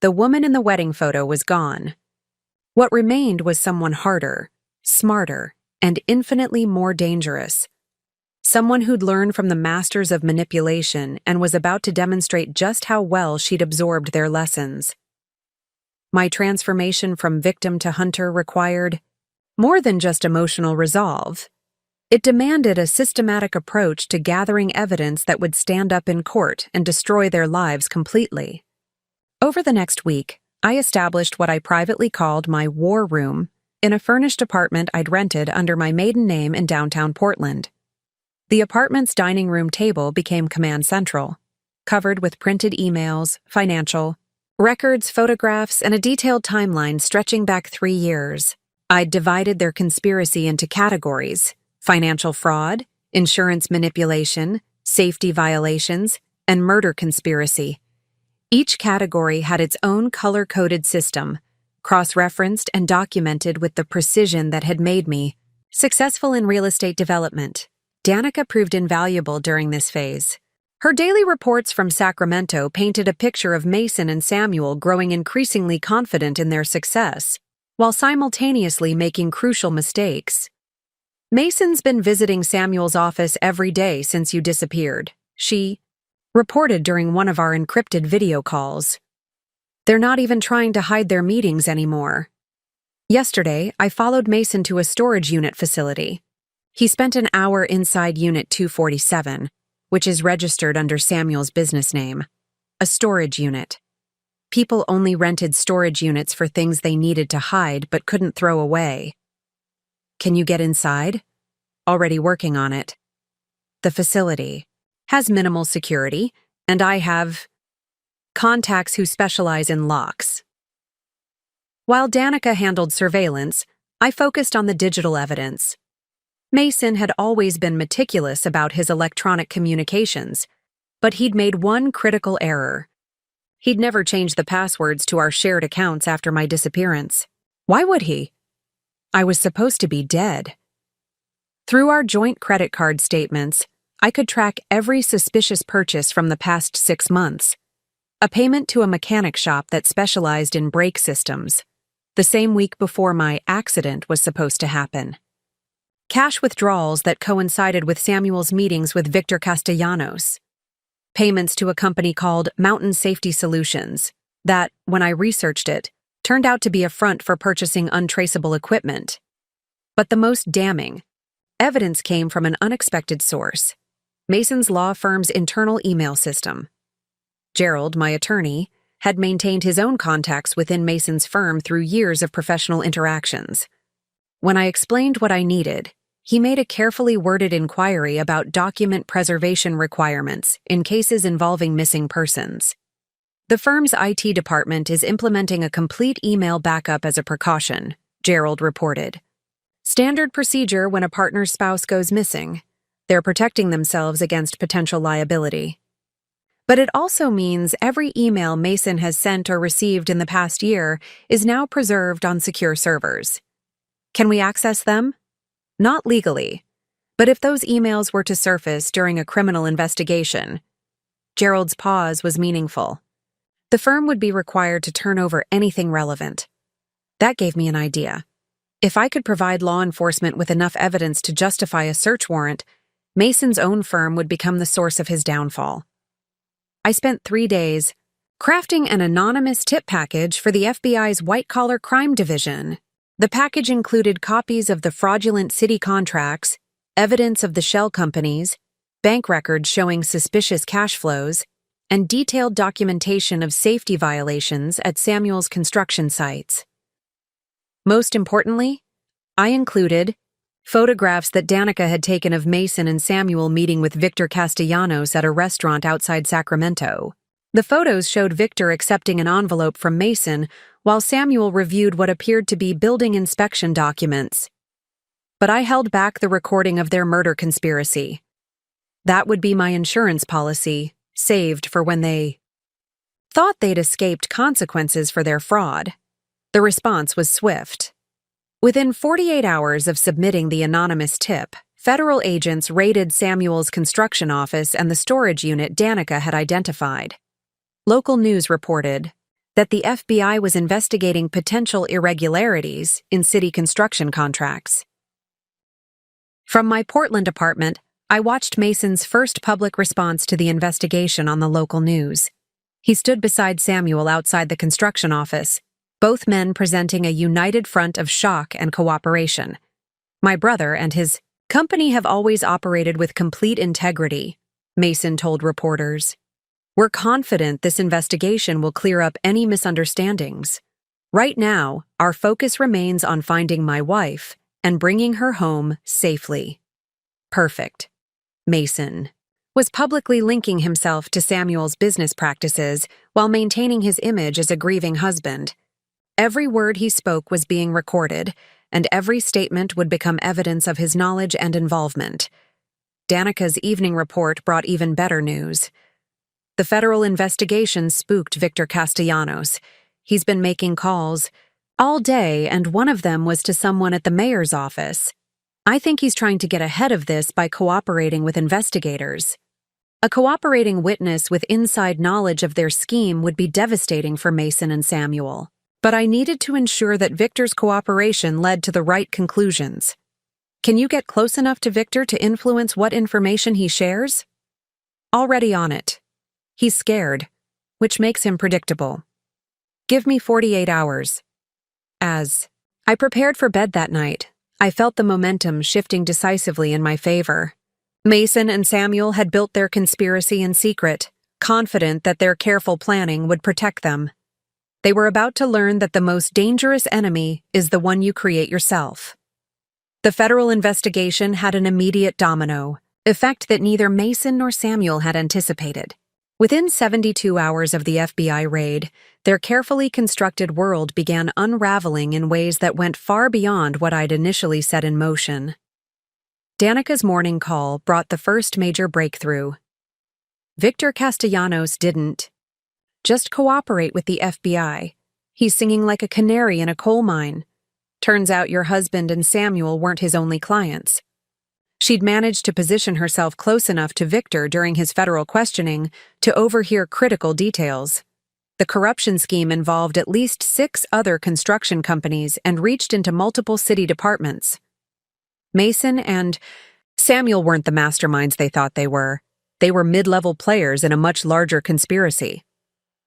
The woman in the wedding photo was gone. What remained was someone harder, smarter, and infinitely more dangerous. Someone who'd learned from the masters of manipulation and was about to demonstrate just how well she'd absorbed their lessons. My transformation from victim to hunter required more than just emotional resolve. It demanded a systematic approach to gathering evidence that would stand up in court and destroy their lives completely. Over the next week, I established what I privately called my war room in a furnished apartment I'd rented under my maiden name in downtown Portland. The apartment's dining room table became command central, covered with printed emails, financial records, photographs, and a detailed timeline stretching back 3 years. I'd divided their conspiracy into categories: financial fraud, insurance manipulation, safety violations, and murder conspiracy. Each category had its own color-coded system, cross-referenced and documented with the precision that had made me successful in real estate development. Danica proved invaluable during this phase. Her daily reports from Sacramento painted a picture of Mason and Samuel growing increasingly confident in their success, while simultaneously making crucial mistakes. "Mason's been visiting Samuel's office every day since you disappeared," she reported during one of our encrypted video calls. "They're not even trying to hide their meetings anymore. Yesterday, I followed Mason to a storage unit facility. He spent an hour inside Unit 247, which is registered under Samuel's business name. A storage unit. People only rented storage units for things they needed to hide but couldn't throw away. Can you get inside? Already working on it. The facility has minimal security, and I have contacts who specialize in locks." While Danica handled surveillance, I focused on the digital evidence. Mason had always been meticulous about his electronic communications, but he'd made one critical error. He'd never changed the passwords to our shared accounts after my disappearance. Why would he? I was supposed to be dead. Through our joint credit card statements, I could track every suspicious purchase from the past 6 months. A payment to a mechanic shop that specialized in brake systems, the same week before my accident was supposed to happen. Cash withdrawals that coincided with Samuel's meetings with Victor Castellanos. Payments to a company called Mountain Safety Solutions that, when I researched it, turned out to be a front for purchasing untraceable equipment. But the most damning evidence came from an unexpected source: Mason's law firm's internal email system. Gerald, my attorney, had maintained his own contacts within Mason's firm through years of professional interactions. When I explained what I needed, he made a carefully worded inquiry about document preservation requirements in cases involving missing persons. The firm's IT department is implementing a complete email backup as a precaution, Gerald reported. Standard procedure when a partner's spouse goes missing. They're protecting themselves against potential liability. But it also means every email Mason has sent or received in the past year is now preserved on secure servers. Can we access them? Not legally, but if those emails were to surface during a criminal investigation. Gerald's pause was meaningful. The firm would be required to turn over anything relevant. That gave me an idea. If I could provide law enforcement with enough evidence to justify a search warrant, Mason's own firm would become the source of his downfall. I spent 3 days crafting an anonymous tip package for the FBI's white-collar crime division. The package included copies of the fraudulent city contracts, evidence of the shell companies, bank records showing suspicious cash flows, and detailed documentation of safety violations at Samuel's construction sites. Most importantly, I included photographs that Danica had taken of Mason and Samuel meeting with Victor Castellanos at a restaurant outside Sacramento. The photos showed Victor accepting an envelope from Mason, while Samuel reviewed what appeared to be building inspection documents. But I held back the recording of their murder conspiracy. That would be my insurance policy, saved for when they thought they'd escaped consequences for their fraud. The response was swift. Within 48 hours of submitting the anonymous tip, federal agents raided Samuel's construction office and the storage unit Danica had identified. Local news reported that the FBI was investigating potential irregularities in city construction contracts. From my Portland apartment, I watched Mason's first public response to the investigation on the local news. He stood beside Samuel outside the construction office, both men presenting a united front of shock and cooperation. My brother and his Company have always operated with complete integrity, Mason told reporters. We're confident this investigation will clear up any misunderstandings. Right now, our focus remains on finding my wife and bringing her home safely. Perfect. Mason was publicly linking himself to Samuel's business practices while maintaining his image as a grieving husband. Every word he spoke was being recorded, and every statement would become evidence of his knowledge and involvement. Danica's evening report brought even better news. The federal investigation spooked Victor Castellanos. He's been making calls all day, and one of them was to someone at the mayor's office. I think he's trying to get ahead of this by cooperating with investigators. A cooperating witness with inside knowledge of their scheme would be devastating for Mason and Samuel. But I needed to ensure that Victor's cooperation led to the right conclusions. Can you get close enough to Victor to influence what information he shares? Already on it. He's scared, which makes him predictable. Give me 48 hours. As I prepared for bed that night, I felt the momentum shifting decisively in my favor. Mason and Samuel had built their conspiracy in secret, confident that their careful planning would protect them. They were about to learn that the most dangerous enemy is the one you create yourself. The federal investigation had an immediate domino effect that neither Mason nor Samuel had anticipated. Within 72 hours of the FBI raid, their carefully constructed world began unraveling in ways that went far beyond what I'd initially set in motion. Danica's morning call brought the first major breakthrough. Victor Castellanos didn't just cooperate with the FBI. He's singing like a canary in a coal mine. Turns out your husband and Samuel weren't his only clients. She'd managed to position herself close enough to Victor during his federal questioning to overhear critical details. The corruption scheme involved at least 6 other construction companies and reached into multiple city departments. Mason and Samuel weren't the masterminds they thought they were. They were mid-level players in a much larger conspiracy.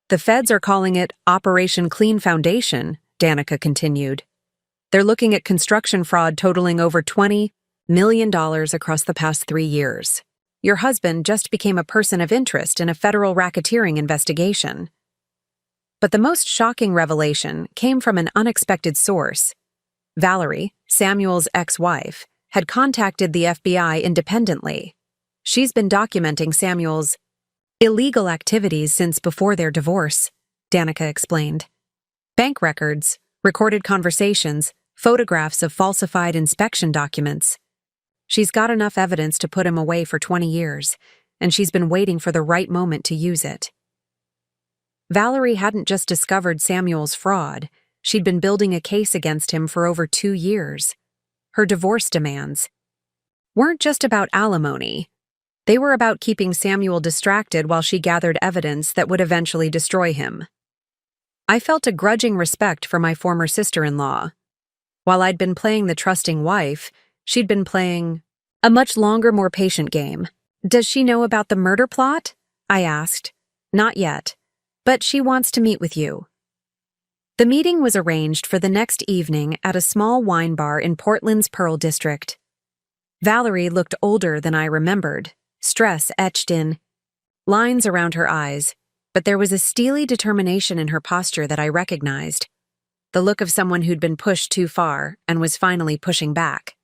The feds are calling it Operation Clean Foundation, Danica continued. They're looking at construction fraud totaling over $20 million across the past 3 years. Your husband just became a person of interest in a federal racketeering investigation. But the most shocking revelation came from an unexpected source. Valerie, Samuel's ex-wife, had contacted the FBI independently. She's been documenting Samuel's illegal activities since before their divorce, Danica explained. Bank records, recorded conversations, photographs of falsified inspection documents. She's got enough evidence to put him away for 20 years, and she's been waiting for the right moment to use it. Valerie hadn't just discovered Samuel's fraud, she'd been building a case against him for over 2 years. Her divorce demands weren't just about alimony. They were about keeping Samuel distracted while she gathered evidence that would eventually destroy him. I felt a grudging respect for my former sister-in-law. While I'd been playing the trusting wife, she'd been playing a much longer, more patient game. Does she know about the murder plot? I asked. Not yet, but she wants to meet with you. The meeting was arranged for the next evening at a small wine bar in Portland's Pearl District. Valerie looked older than I remembered, stress etched in lines around her eyes, but there was a steely determination in her posture that I recognized, the look of someone who'd been pushed too far and was finally pushing back.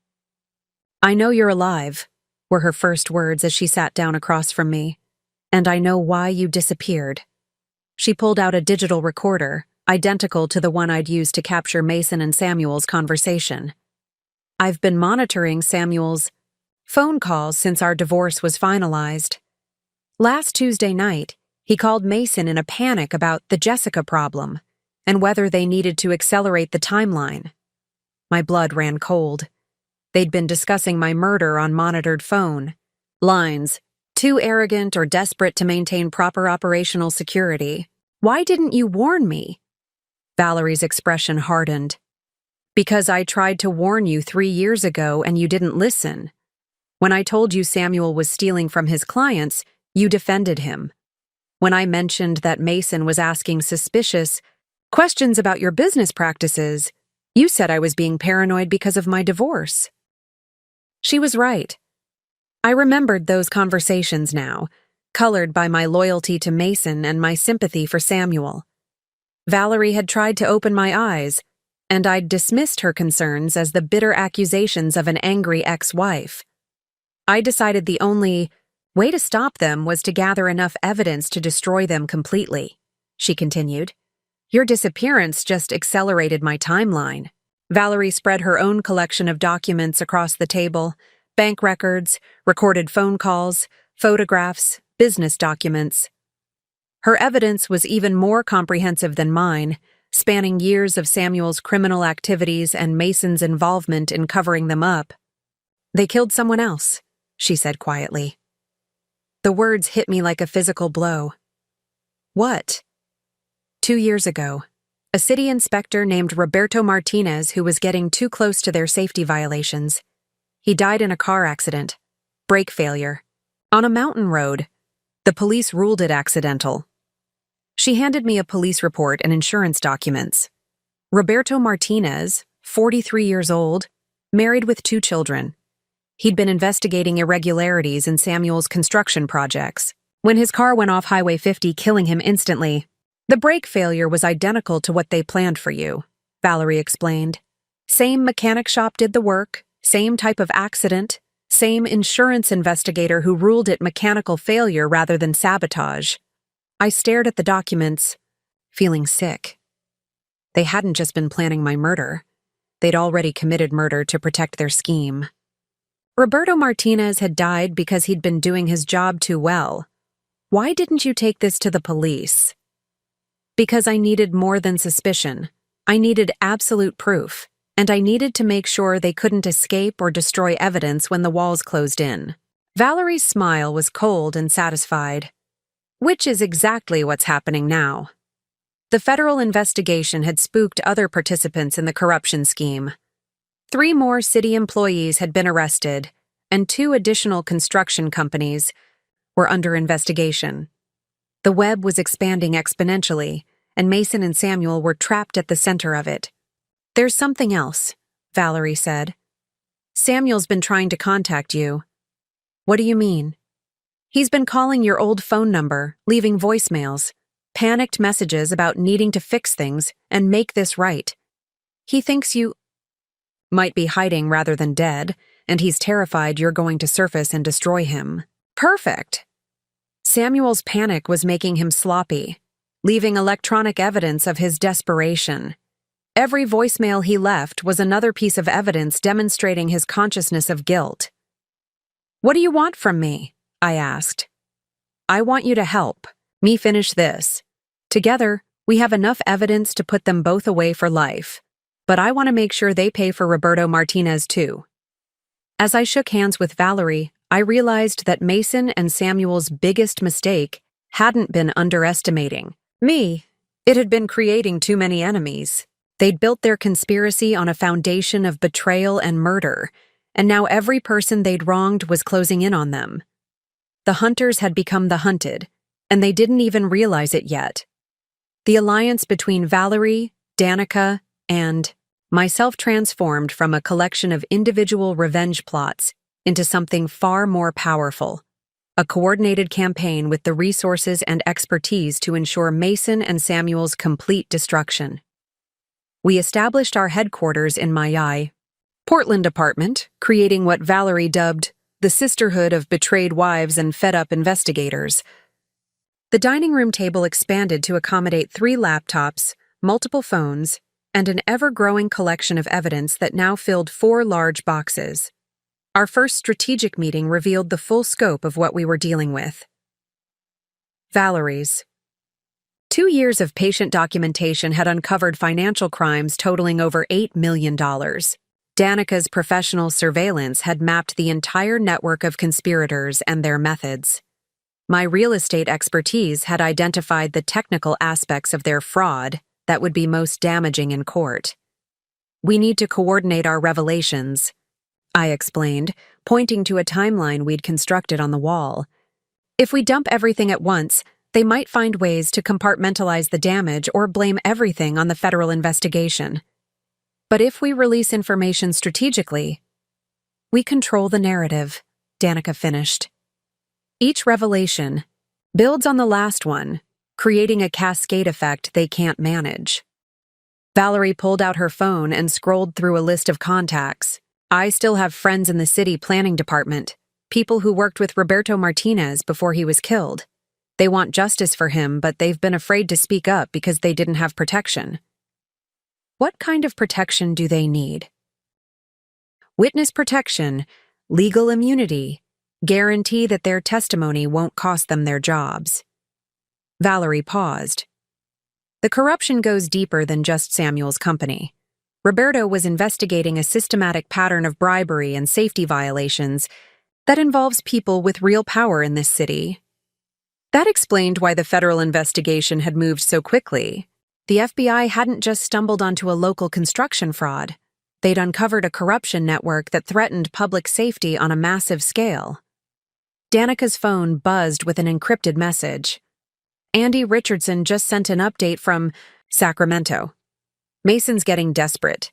I know you're alive, were her first words as she sat down across from me, and I know why you disappeared. She pulled out a digital recorder, identical to the one I'd used to capture Mason and Samuel's conversation. I've been monitoring Samuel's phone calls since our divorce was finalized. Last Tuesday night, he called Mason in a panic about the Jessica problem and whether they needed to accelerate the timeline. My blood ran cold. They'd been discussing my murder on monitored phone lines, too arrogant or desperate to maintain proper operational security. Why didn't you warn me? Valerie's expression hardened. Because I tried to warn you 3 years ago and you didn't listen. When I told you Samuel was stealing from his clients, you defended him. When I mentioned that Mason was asking suspicious questions about your business practices, you said I was being paranoid because of my divorce. She was right. I remembered those conversations now, colored by my loyalty to Mason and my sympathy for Samuel. Valerie had tried to open my eyes, and I'd dismissed her concerns as the bitter accusations of an angry ex-wife. I decided the only way to stop them was to gather enough evidence to destroy them completely, she continued. Your disappearance just accelerated my timeline. Valerie spread her own collection of documents across the table: bank records, recorded phone calls, photographs, business documents. Her evidence was even more comprehensive than mine, spanning years of Samuel's criminal activities and Mason's involvement in covering them up. They killed someone else, she said quietly. The words hit me like a physical blow. What? 2 years ago, a city inspector named Roberto Martinez, who was getting too close to their safety violations. He died in a car accident. Brake failure. On a mountain road. The police ruled it accidental. She handed me a police report and insurance documents. Roberto Martinez, 43 years old, married with 2 children. He'd been investigating irregularities in Samuel's construction projects when his car went off Highway 50, killing him instantly. The brake failure was identical to what they planned for you, Valerie explained. Same mechanic shop did the work, same type of accident, same insurance investigator who ruled it mechanical failure rather than sabotage. I stared at the documents, feeling sick. They hadn't just been planning my murder. They'd already committed murder to protect their scheme. Roberto Martinez had died because he'd been doing his job too well. Why didn't you take this to the police? Because I needed more than suspicion. I needed absolute proof, and I needed to make sure they couldn't escape or destroy evidence when the walls closed in. Valerie's smile was cold and satisfied. Which is exactly what's happening now. The federal investigation had spooked other participants in the corruption scheme. 3 more city employees had been arrested, and 2 additional construction companies were under investigation. The web was expanding exponentially, and Mason and Samuel were trapped at the center of it. There's something else, Valerie said. Samuel's been trying to contact you. What do you mean? He's been calling your old phone number, leaving voicemails, panicked messages about needing to fix things and make this right. He thinks you might be hiding rather than dead, and he's terrified you're going to surface and destroy him. Perfect! Samuel's panic was making him sloppy, leaving electronic evidence of his desperation. Every voicemail he left was another piece of evidence demonstrating his consciousness of guilt. What do you want from me? I asked. I want you to help me finish this. Together, we have enough evidence to put them both away for life, but I want to make sure they pay for Roberto Martinez too. As I shook hands with Valerie, I realized that Mason and Samuel's biggest mistake hadn't been underestimating me. It had been creating too many enemies. They'd built their conspiracy on a foundation of betrayal and murder, and now every person they'd wronged was closing in on them. The hunters had become the hunted, and they didn't even realize it yet. The alliance between Valerie, Danica, and myself transformed from a collection of individual revenge plots into something far more powerful, a coordinated campaign with the resources and expertise to ensure Mason and Samuel's complete destruction. We established our headquarters in my Portland apartment, creating what Valerie dubbed the Sisterhood of Betrayed Wives and Fed-Up Investigators. The dining room table expanded to accommodate 3 laptops, multiple phones, and an ever-growing collection of evidence that now filled 4 large boxes. Our first strategic meeting revealed the full scope of what we were dealing with. Valerie's 2 years of patient documentation had uncovered financial crimes totaling over $8 million. Danica's professional surveillance had mapped the entire network of conspirators and their methods. My real estate expertise had identified the technical aspects of their fraud that would be most damaging in court. We need to coordinate our revelations, I explained, pointing to a timeline we'd constructed on the wall. If we dump everything at once, they might find ways to compartmentalize the damage or blame everything on the federal investigation. But if we release information strategically, We control the narrative, Danica finished. Each revelation builds on the last one, creating a cascade effect they can't manage. Valerie pulled out her phone and scrolled through a list of contacts. I still have friends in the city planning department, people who worked with Roberto Martinez before he was killed. They want justice for him, but they've been afraid to speak up because they didn't have protection. What kind of protection do they need? Witness protection, legal immunity, guarantee that their testimony won't cost them their jobs. Valerie paused. The corruption goes deeper than just Samuel's company. Roberto was investigating a systematic pattern of bribery and safety violations that involves people with real power in this city. That explained why the federal investigation had moved so quickly. The FBI hadn't just stumbled onto a local construction fraud. They'd uncovered a corruption network that threatened public safety on a massive scale. Danica's phone buzzed with an encrypted message. Andy Richardson just sent an update from Sacramento. Mason's getting desperate.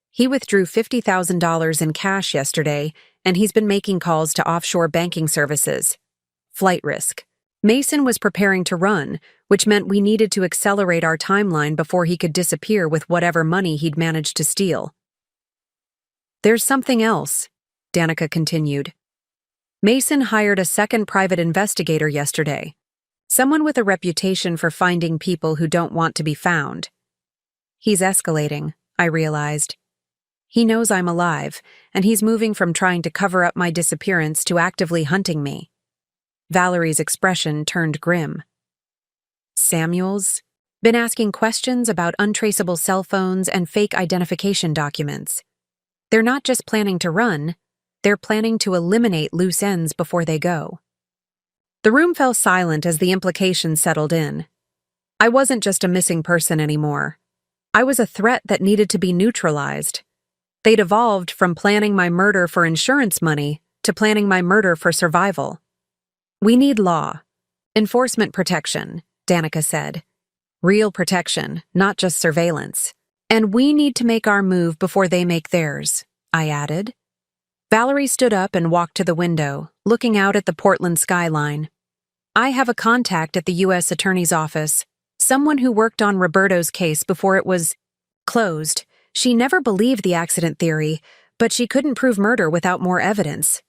He withdrew $50,000 in cash yesterday, and he's been making calls to offshore banking services. Flight risk. Mason was preparing to run, which meant we needed to accelerate our timeline before he could disappear with whatever money he'd managed to steal. There's something else, Danica continued. Mason hired a second private investigator yesterday. Someone with a reputation for finding people who don't want to be found. He's escalating, I realized. He knows I'm alive, and he's moving from trying to cover up my disappearance to actively hunting me. Valerie's expression turned grim. Samuel's been asking questions about untraceable cell phones and fake identification documents. They're not just planning to run, they're planning to eliminate loose ends before they go. The room fell silent as the implications settled in. I wasn't just a missing person anymore. I was a threat that needed to be neutralized. They'd evolved from planning my murder for insurance money to planning my murder for survival. We need law. Enforcement protection, Danica said. Real protection, not just surveillance. And we need to make our move before they make theirs, I added. Valerie stood up and walked to the window, looking out at the Portland skyline. I have a contact at the U.S. Attorney's Office, someone who worked on Roberto's case before it was closed. She never believed the accident theory, but she couldn't prove murder without more evidence.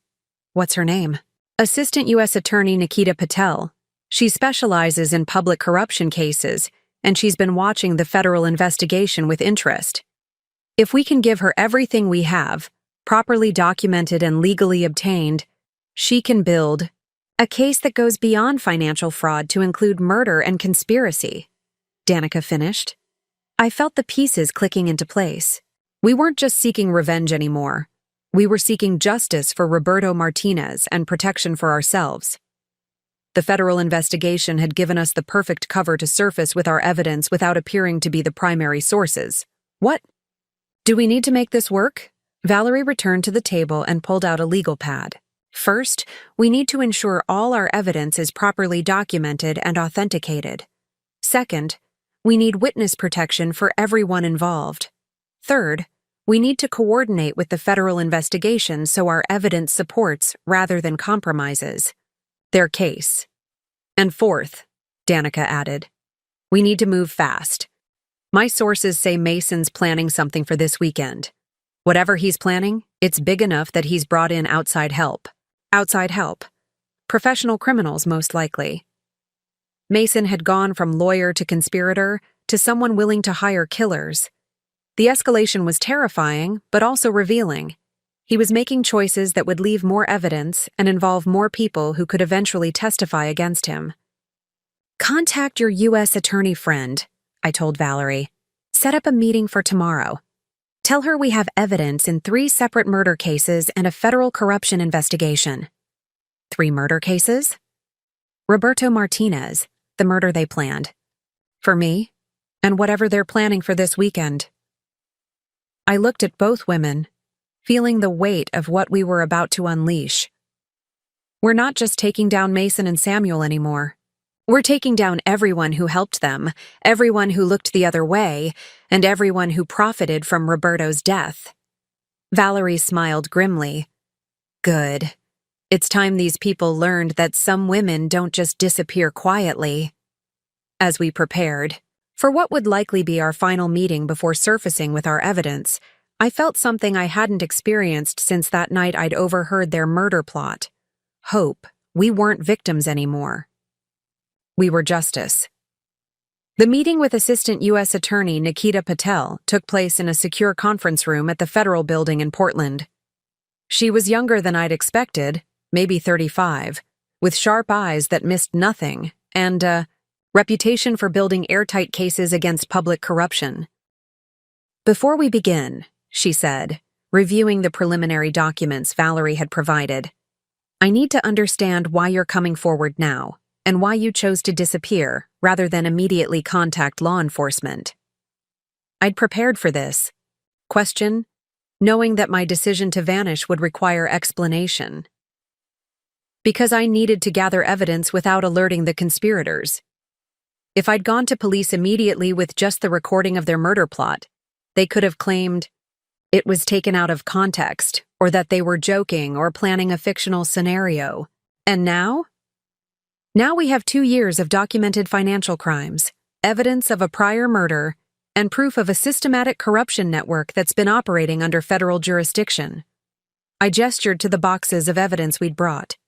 What's her name? Assistant U.S. Attorney Nikita Patel. She specializes in public corruption cases, and she's been watching the federal investigation with interest. If we can give her everything we have, properly documented and legally obtained, she can build a case that goes beyond financial fraud to include murder and conspiracy. Danica finished. I felt the pieces clicking into place. We weren't just seeking revenge anymore. We were seeking justice for Roberto Martinez and protection for ourselves. The federal investigation had given us the perfect cover to surface with our evidence without appearing to be the primary sources. What? Do we need to make this work? Valerie returned to the table and pulled out a legal pad. First, we need to ensure all our evidence is properly documented and authenticated. Second, we need witness protection for everyone involved. Third, we need to coordinate with the federal investigation so our evidence supports, rather than compromises, their case. And fourth, Danica added, we need to move fast. My sources say Mason's planning something for this weekend. Whatever he's planning, it's big enough that he's brought in outside help. Outside help. Professional criminals, most likely. Mason had gone from lawyer to conspirator to someone willing to hire killers. The escalation was terrifying, but also revealing. He was making choices that would leave more evidence and involve more people who could eventually testify against him. Contact your U.S. attorney friend, I told Valerie. Set up a meeting for tomorrow. Tell her we have evidence in 3 separate murder cases and a federal corruption investigation. 3 murder cases? Roberto Martinez, the murder they planned. For me, and whatever they're planning for this weekend. I looked at both women, feeling the weight of what we were about to unleash. We're not just taking down Mason and Samuel anymore. We're taking down everyone who helped them, everyone who looked the other way, and everyone who profited from Roberto's death. Valerie smiled grimly. Good. It's time these people learned that some women don't just disappear quietly. As we prepared for what would likely be our final meeting before surfacing with our evidence, I felt something I hadn't experienced since that night I'd overheard their murder plot. Hope. We weren't victims anymore. We were justice. The meeting with Assistant U.S. Attorney Nikita Patel took place in a secure conference room at the Federal Building in Portland. She was younger than I'd expected, maybe 35, with sharp eyes that missed nothing, and a reputation for building airtight cases against public corruption. "Before we begin," she said, reviewing the preliminary documents Valerie had provided, "I need to understand why you're coming forward now, and why you chose to disappear rather than immediately contact law enforcement." I'd prepared for this question, knowing that my decision to vanish would require explanation. Because I needed to gather evidence without alerting the conspirators. If I'd gone to police immediately with just the recording of their murder plot, they could have claimed it was taken out of context, or that they were joking or planning a fictional scenario. And now? Now we have 2 years of documented financial crimes, evidence of a prior murder, and proof of a systematic corruption network that's been operating under federal jurisdiction. I gestured to the boxes of evidence we'd brought.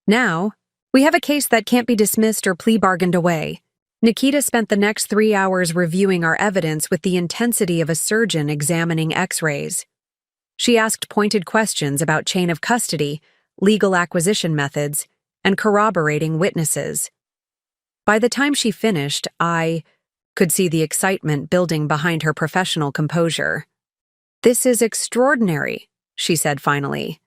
Now, we have a case that can't be dismissed or plea bargained away. Nikita spent the next 3 hours reviewing our evidence with the intensity of a surgeon examining X-rays. She asked pointed questions about chain of custody, legal acquisition methods, and corroborating witnesses. By the time she finished, I could see the excitement building behind her professional composure. "This is extraordinary," she said finally.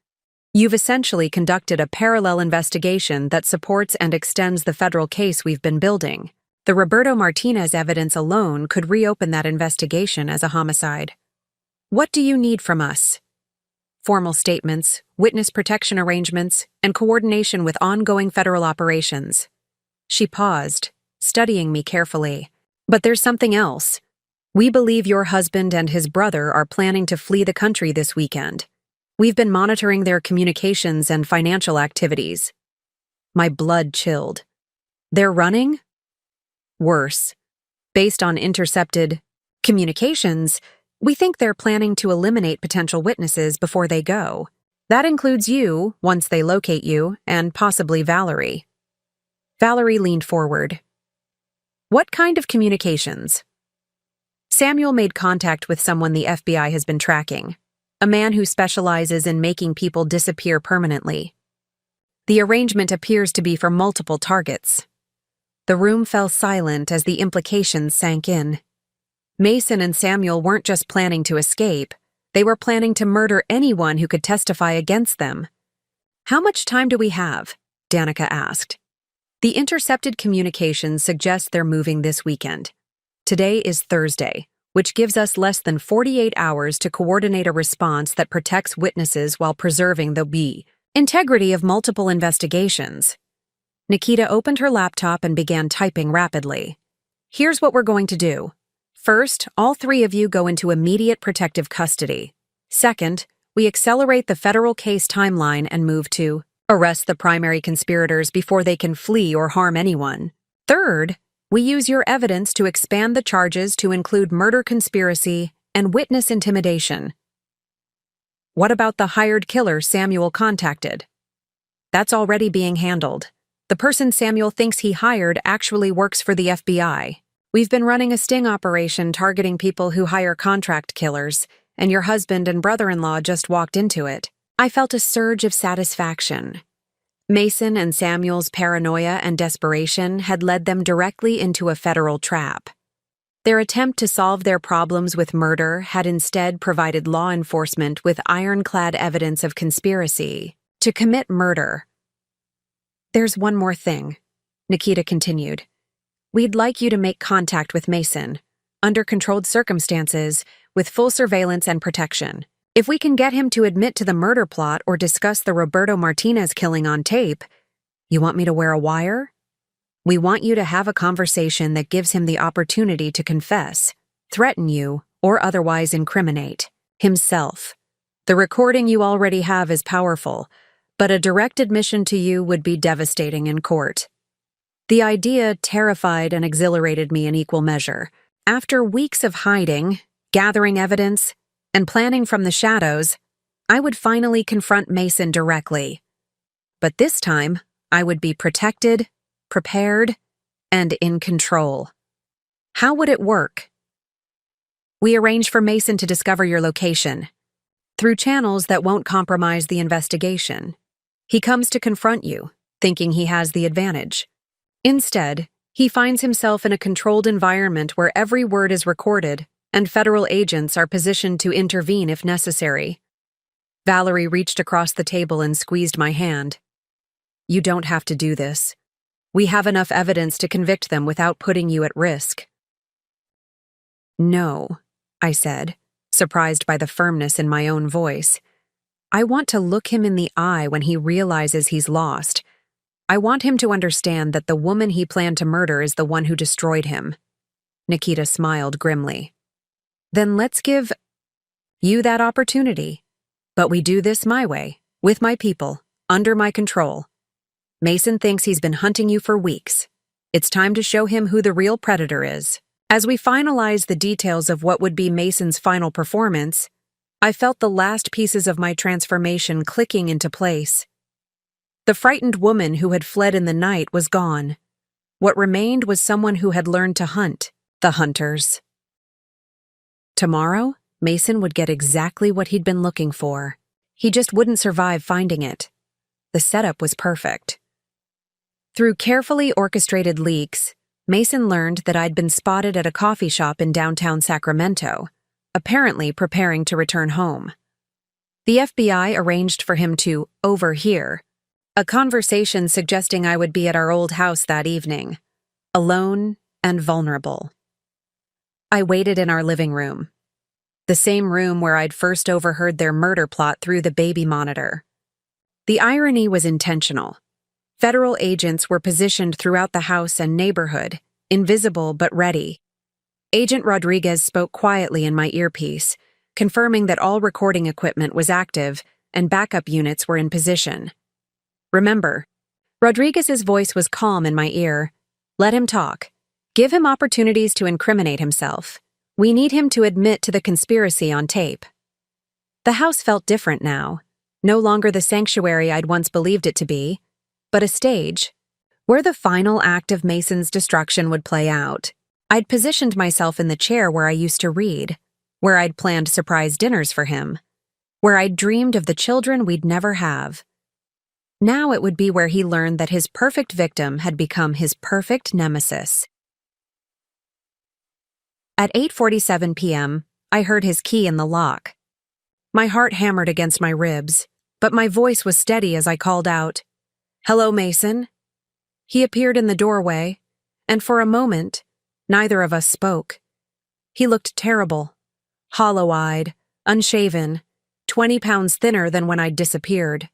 "You've essentially conducted a parallel investigation that supports and extends the federal case we've been building. The Roberto Martinez evidence alone could reopen that investigation as a homicide. What do you need from us?" "Formal statements, witness protection arrangements, and coordination with ongoing federal operations." She paused, studying me carefully. "But there's something else. We believe your husband and his brother are planning to flee the country this weekend. We've been monitoring their communications and financial activities." My blood chilled. "They're running?" "Worse. Based on intercepted communications, we think they're planning to eliminate potential witnesses before they go. That includes you, once they locate you, and possibly Valerie." Valerie leaned forward. "What kind of communications?" "Samuel made contact with someone the FBI has been tracking, a man who specializes in making people disappear permanently. The arrangement appears to be for multiple targets." The room fell silent as the implications sank in. Mason and Samuel weren't just planning to escape, they were planning to murder anyone who could testify against them. "How much time do we have?" Danica asked. "The intercepted communications suggest they're moving this weekend. Today is Thursday, which gives us less than 48 hours to coordinate a response that protects witnesses while preserving the integrity of multiple investigations." Nikita opened her laptop and began typing rapidly. "Here's what we're going to do. First, all 3 of you go into immediate protective custody. Second, we accelerate the federal case timeline and move to arrest the primary conspirators before they can flee or harm anyone. Third, we use your evidence to expand the charges to include murder conspiracy and witness intimidation." "What about the hired killer Samuel contacted?" "That's already being handled. The person Samuel thinks he hired actually works for the FBI. We've been running a sting operation targeting people who hire contract killers, and your husband and brother-in-law just walked into it." I felt a surge of satisfaction. Mason and Samuel's paranoia and desperation had led them directly into a federal trap. Their attempt to solve their problems with murder had instead provided law enforcement with ironclad evidence of conspiracy to commit murder. "There's one more thing," Nikita continued. "We'd like you to make contact with Mason, under controlled circumstances, with full surveillance and protection. If we can get him to admit to the murder plot or discuss the Roberto Martinez killing on tape, you want me to wear a wire? We want you to have a conversation that gives him the opportunity to confess, threaten you, or otherwise incriminate himself. The recording you already have is powerful, but a direct admission to you would be devastating in court. The idea terrified and exhilarated me in equal measure. After weeks of hiding, gathering evidence, and planning from the shadows, I would finally confront Mason directly. But this time, I would be protected, prepared, and in control. How would it work? We arrange for Mason to discover your location through channels that won't compromise the investigation. He comes to confront you, thinking he has the advantage. Instead, he finds himself in a controlled environment where every word is recorded and federal agents are positioned to intervene if necessary. Valerie reached across the table and squeezed my hand. You don't have to do this. We have enough evidence to convict them without putting you at risk. No, I said, surprised by the firmness in my own voice. I want to look him in the eye when he realizes he's lost. I want him to understand that the woman he planned to murder is the one who destroyed him. Nikita smiled grimly. Then let's give you that opportunity. But we do this my way, with my people, under my control. Mason thinks he's been hunting you for weeks. It's time to show him who the real predator is. As we finalized the details of what would be Mason's final performance, I felt the last pieces of my transformation clicking into place. The frightened woman who had fled in the night was gone. What remained was someone who had learned to hunt, the hunters. Tomorrow, Mason would get exactly what he'd been looking for. He just wouldn't survive finding it. The setup was perfect. Through carefully orchestrated leaks, Mason learned that I'd been spotted at a coffee shop in downtown Sacramento, apparently preparing to return home. The FBI arranged for him to overhear a conversation suggesting I would be at our old house that evening, alone and vulnerable. I waited in our living room, the same room where I'd first overheard their murder plot through the baby monitor. The irony was intentional. Federal agents were positioned throughout the house and neighborhood, invisible but ready. Agent Rodriguez spoke quietly in my earpiece, confirming that all recording equipment was active and backup units were in position. Remember, Rodriguez's voice was calm in my ear. Let him talk. Give him opportunities to incriminate himself. We need him to admit to the conspiracy on tape. The house felt different now, no longer the sanctuary I'd once believed it to be, but a stage where the final act of Mason's destruction would play out. I'd positioned myself in the chair where I used to read, where I'd planned surprise dinners for him, where I'd dreamed of the children we'd never have. Now it would be where he learned that his perfect victim had become his perfect nemesis. At 8:47 p.m., I heard his key in the lock. My heart hammered against my ribs, but my voice was steady as I called out, "Hello, Mason." He appeared in the doorway, and for a moment, neither of us spoke. He looked terrible, hollow-eyed, unshaven, 20 pounds thinner than when I'd disappeared.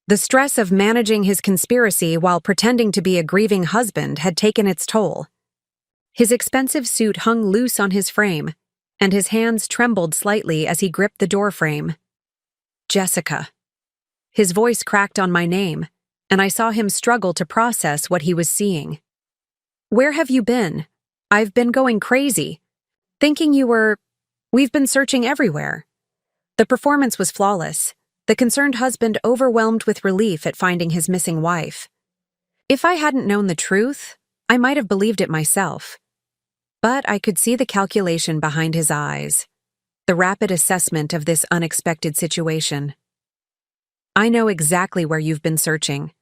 The stress of managing his conspiracy while pretending to be a grieving husband had taken its toll. His expensive suit hung loose on his frame, and his hands trembled slightly as he gripped the doorframe. Jessica. His voice cracked on my name, and I saw him struggle to process what he was seeing. "Where have you been? I've been going crazy. Thinking you were... We've been searching everywhere." The performance was flawless, the concerned husband overwhelmed with relief at finding his missing wife. If I hadn't known the truth, I might have believed it myself. But I could see the calculation behind his eyes, the rapid assessment of this unexpected situation. "I know exactly where you've been searching,"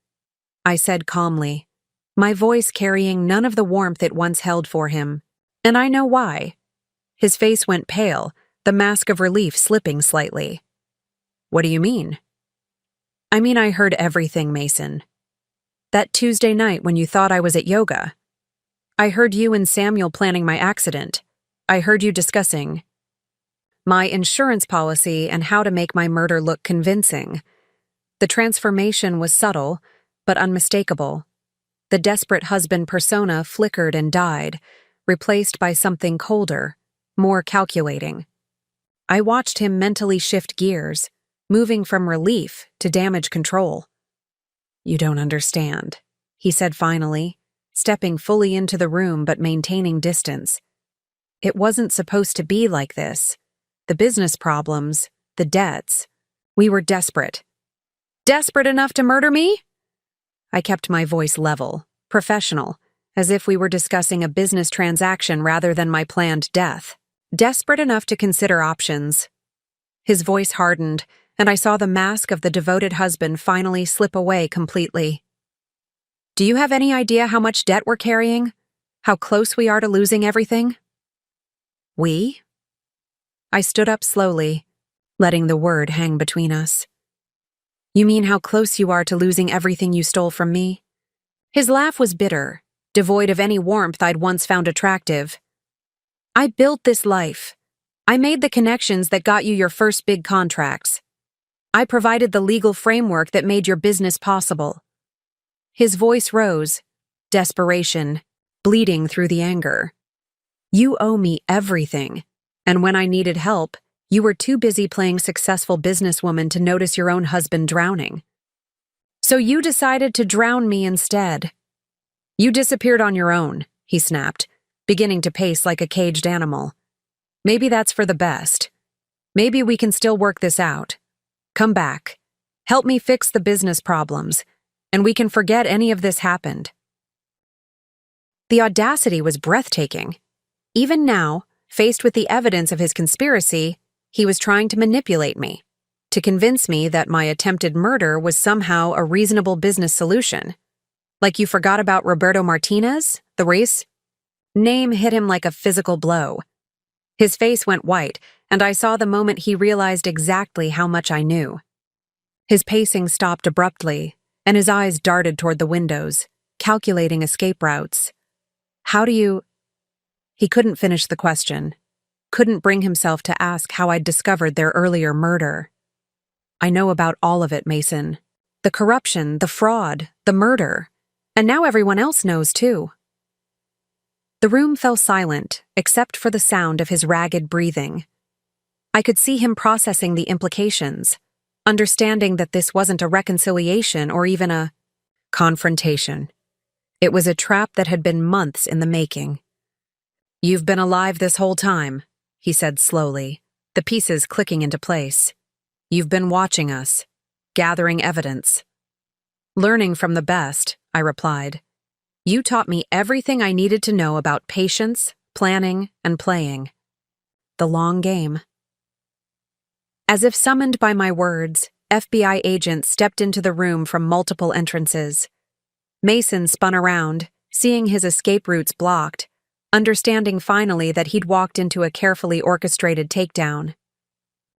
I said calmly, my voice carrying none of the warmth it once held for him. "And I know why." His face went pale, the mask of relief slipping slightly. "What do you mean?" "I mean I heard everything, Mason. That Tuesday night when you thought I was at yoga. I heard you and Samuel planning my accident. I heard you discussing my insurance policy and how to make my murder look convincing. The transformation was subtle, but unmistakable. The desperate husband persona flickered and died, replaced by something colder, more calculating. I watched him mentally shift gears, moving from relief to damage control. "You don't understand," he said finally, stepping fully into the room but maintaining distance. "It wasn't supposed to be like this. The business problems, the debts. We were desperate." "Desperate enough to murder me?" I kept my voice level, professional, as if we were discussing a business transaction rather than my planned death. "Desperate enough to consider options." His voice hardened, and I saw the mask of the devoted husband finally slip away completely. "Do you have any idea how much debt we're carrying? How close we are to losing everything?" "We?" I stood up slowly, letting the word hang between us. "You mean how close you are to losing everything you stole from me?" His laugh was bitter, devoid of any warmth I'd once found attractive. "I built this life. I made the connections that got you your first big contracts. I provided the legal framework that made your business possible." His voice rose, desperation, bleeding through the anger. "You owe me everything, and when I needed help, you were too busy playing successful businesswoman to notice your own husband drowning. So you decided to drown me instead. You disappeared on your own," he snapped, beginning to pace like a caged animal. "Maybe that's for the best. Maybe we can still work this out. Come back. Help me fix the business problems, and we can forget any of this happened." The audacity was breathtaking. Even now, faced with the evidence of his conspiracy, he was trying to manipulate me, to convince me that my attempted murder was somehow a reasonable business solution. Like you forgot about Roberto Martinez, the race? Name hit him like a physical blow. His face went white, and I saw the moment he realized exactly how much I knew. His pacing stopped abruptly, and his eyes darted toward the windows, calculating escape routes. "How do you—" He couldn't finish the question, couldn't bring himself to ask how I'd discovered their earlier murder. "I know about all of it, Mason. The corruption, the fraud, the murder. And now everyone else knows, too." The room fell silent, except for the sound of his ragged breathing. I could see him processing the implications, understanding that this wasn't a reconciliation or even a confrontation. It was a trap that had been months in the making. "You've been alive this whole time," he said slowly, the pieces clicking into place. "You've been watching us, gathering evidence." "Learning from the best," I replied. "You taught me everything I needed to know about patience, planning, and playing. The long game." As if summoned by my words, FBI agents stepped into the room from multiple entrances. Mason spun around, seeing his escape routes blocked, understanding finally that he'd walked into a carefully orchestrated takedown.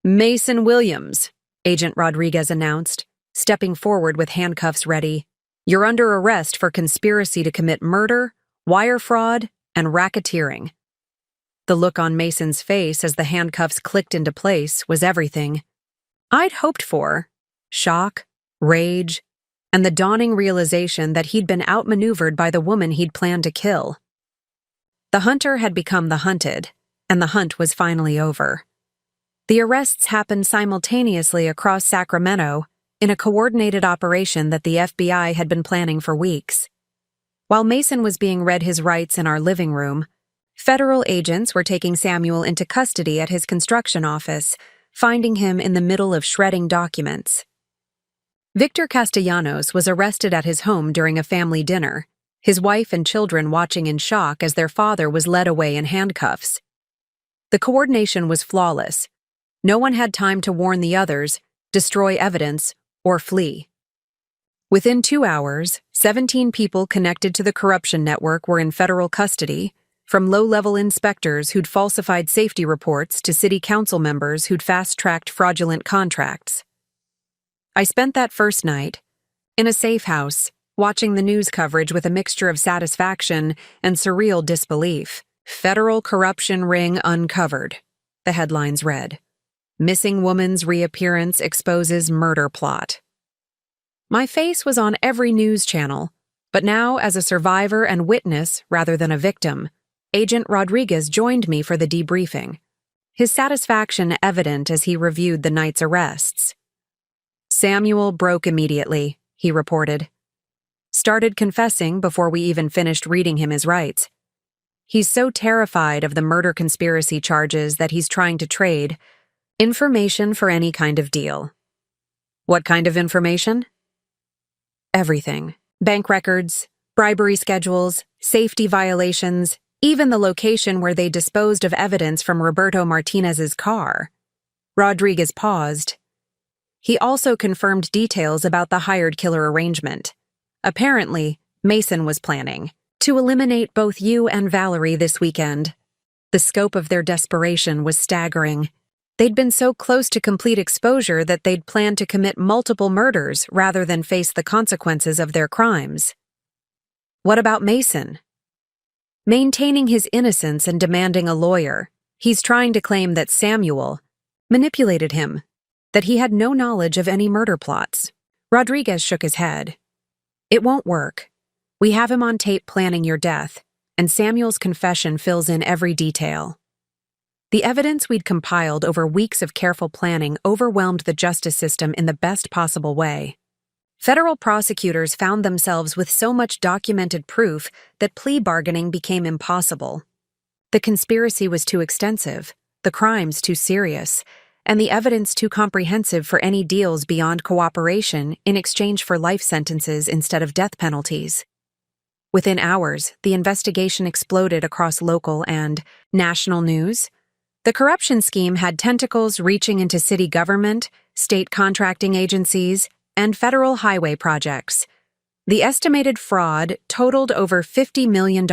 "Mason Williams," Agent Rodriguez announced, stepping forward with handcuffs ready. "You're under arrest for conspiracy to commit murder, wire fraud, and racketeering." The look on Mason's face as the handcuffs clicked into place was everything I'd hoped for: shock, rage, and the dawning realization that he'd been outmaneuvered by the woman he'd planned to kill. The hunter had become the hunted, and the hunt was finally over. The arrests happened simultaneously across Sacramento in a coordinated operation that the FBI had been planning for weeks. While Mason was being read his rights in our living room, federal agents were taking Samuel into custody at his construction office, finding him in the middle of shredding documents. Victor Castellanos was arrested at his home during a family dinner, his wife and children watching in shock as their father was led away in handcuffs. The coordination was flawless. No one had time to warn the others, destroy evidence, or flee. Within 2 hours, 17 people connected to the corruption network were in federal custody, from low-level inspectors who'd falsified safety reports to city council members who'd fast-tracked fraudulent contracts. I spent that first night in a safe house, watching the news coverage with a mixture of satisfaction and surreal disbelief. "Federal corruption ring uncovered," the headlines read. "Missing woman's reappearance exposes murder plot." My face was on every news channel, but now as a survivor and witness rather than a victim, Agent Rodriguez joined me for the debriefing, his satisfaction evident as he reviewed the night's arrests. Samuel broke immediately, he reported. Started confessing before we even finished reading him his rights. He's so terrified of the murder conspiracy charges that he's trying to trade information for any kind of deal. What kind of information? Everything. Bank records, bribery schedules, safety violations, even the location where they disposed of evidence from Roberto Martinez's car. Rodriguez paused. He also confirmed details about the hired killer arrangement. Apparently, Mason was planning to eliminate both you and Valerie this weekend. The scope of their desperation was staggering. They'd been so close to complete exposure that they'd planned to commit multiple murders rather than face the consequences of their crimes. What about Mason? Maintaining his innocence and demanding a lawyer, he's trying to claim that Samuel manipulated him, that he had no knowledge of any murder plots. Rodriguez shook his head. It won't work. We have him on tape planning your death, and Samuel's confession fills in every detail. The evidence we'd compiled over weeks of careful planning overwhelmed the justice system in the best possible way. Federal prosecutors found themselves with so much documented proof that plea bargaining became impossible. The conspiracy was too extensive, the crimes too serious, and the evidence too comprehensive for any deals beyond cooperation in exchange for life sentences instead of death penalties. Within hours, the investigation exploded across local and national news. The corruption scheme had tentacles reaching into city government, state contracting agencies, and federal highway projects. The estimated fraud totaled over $50 million,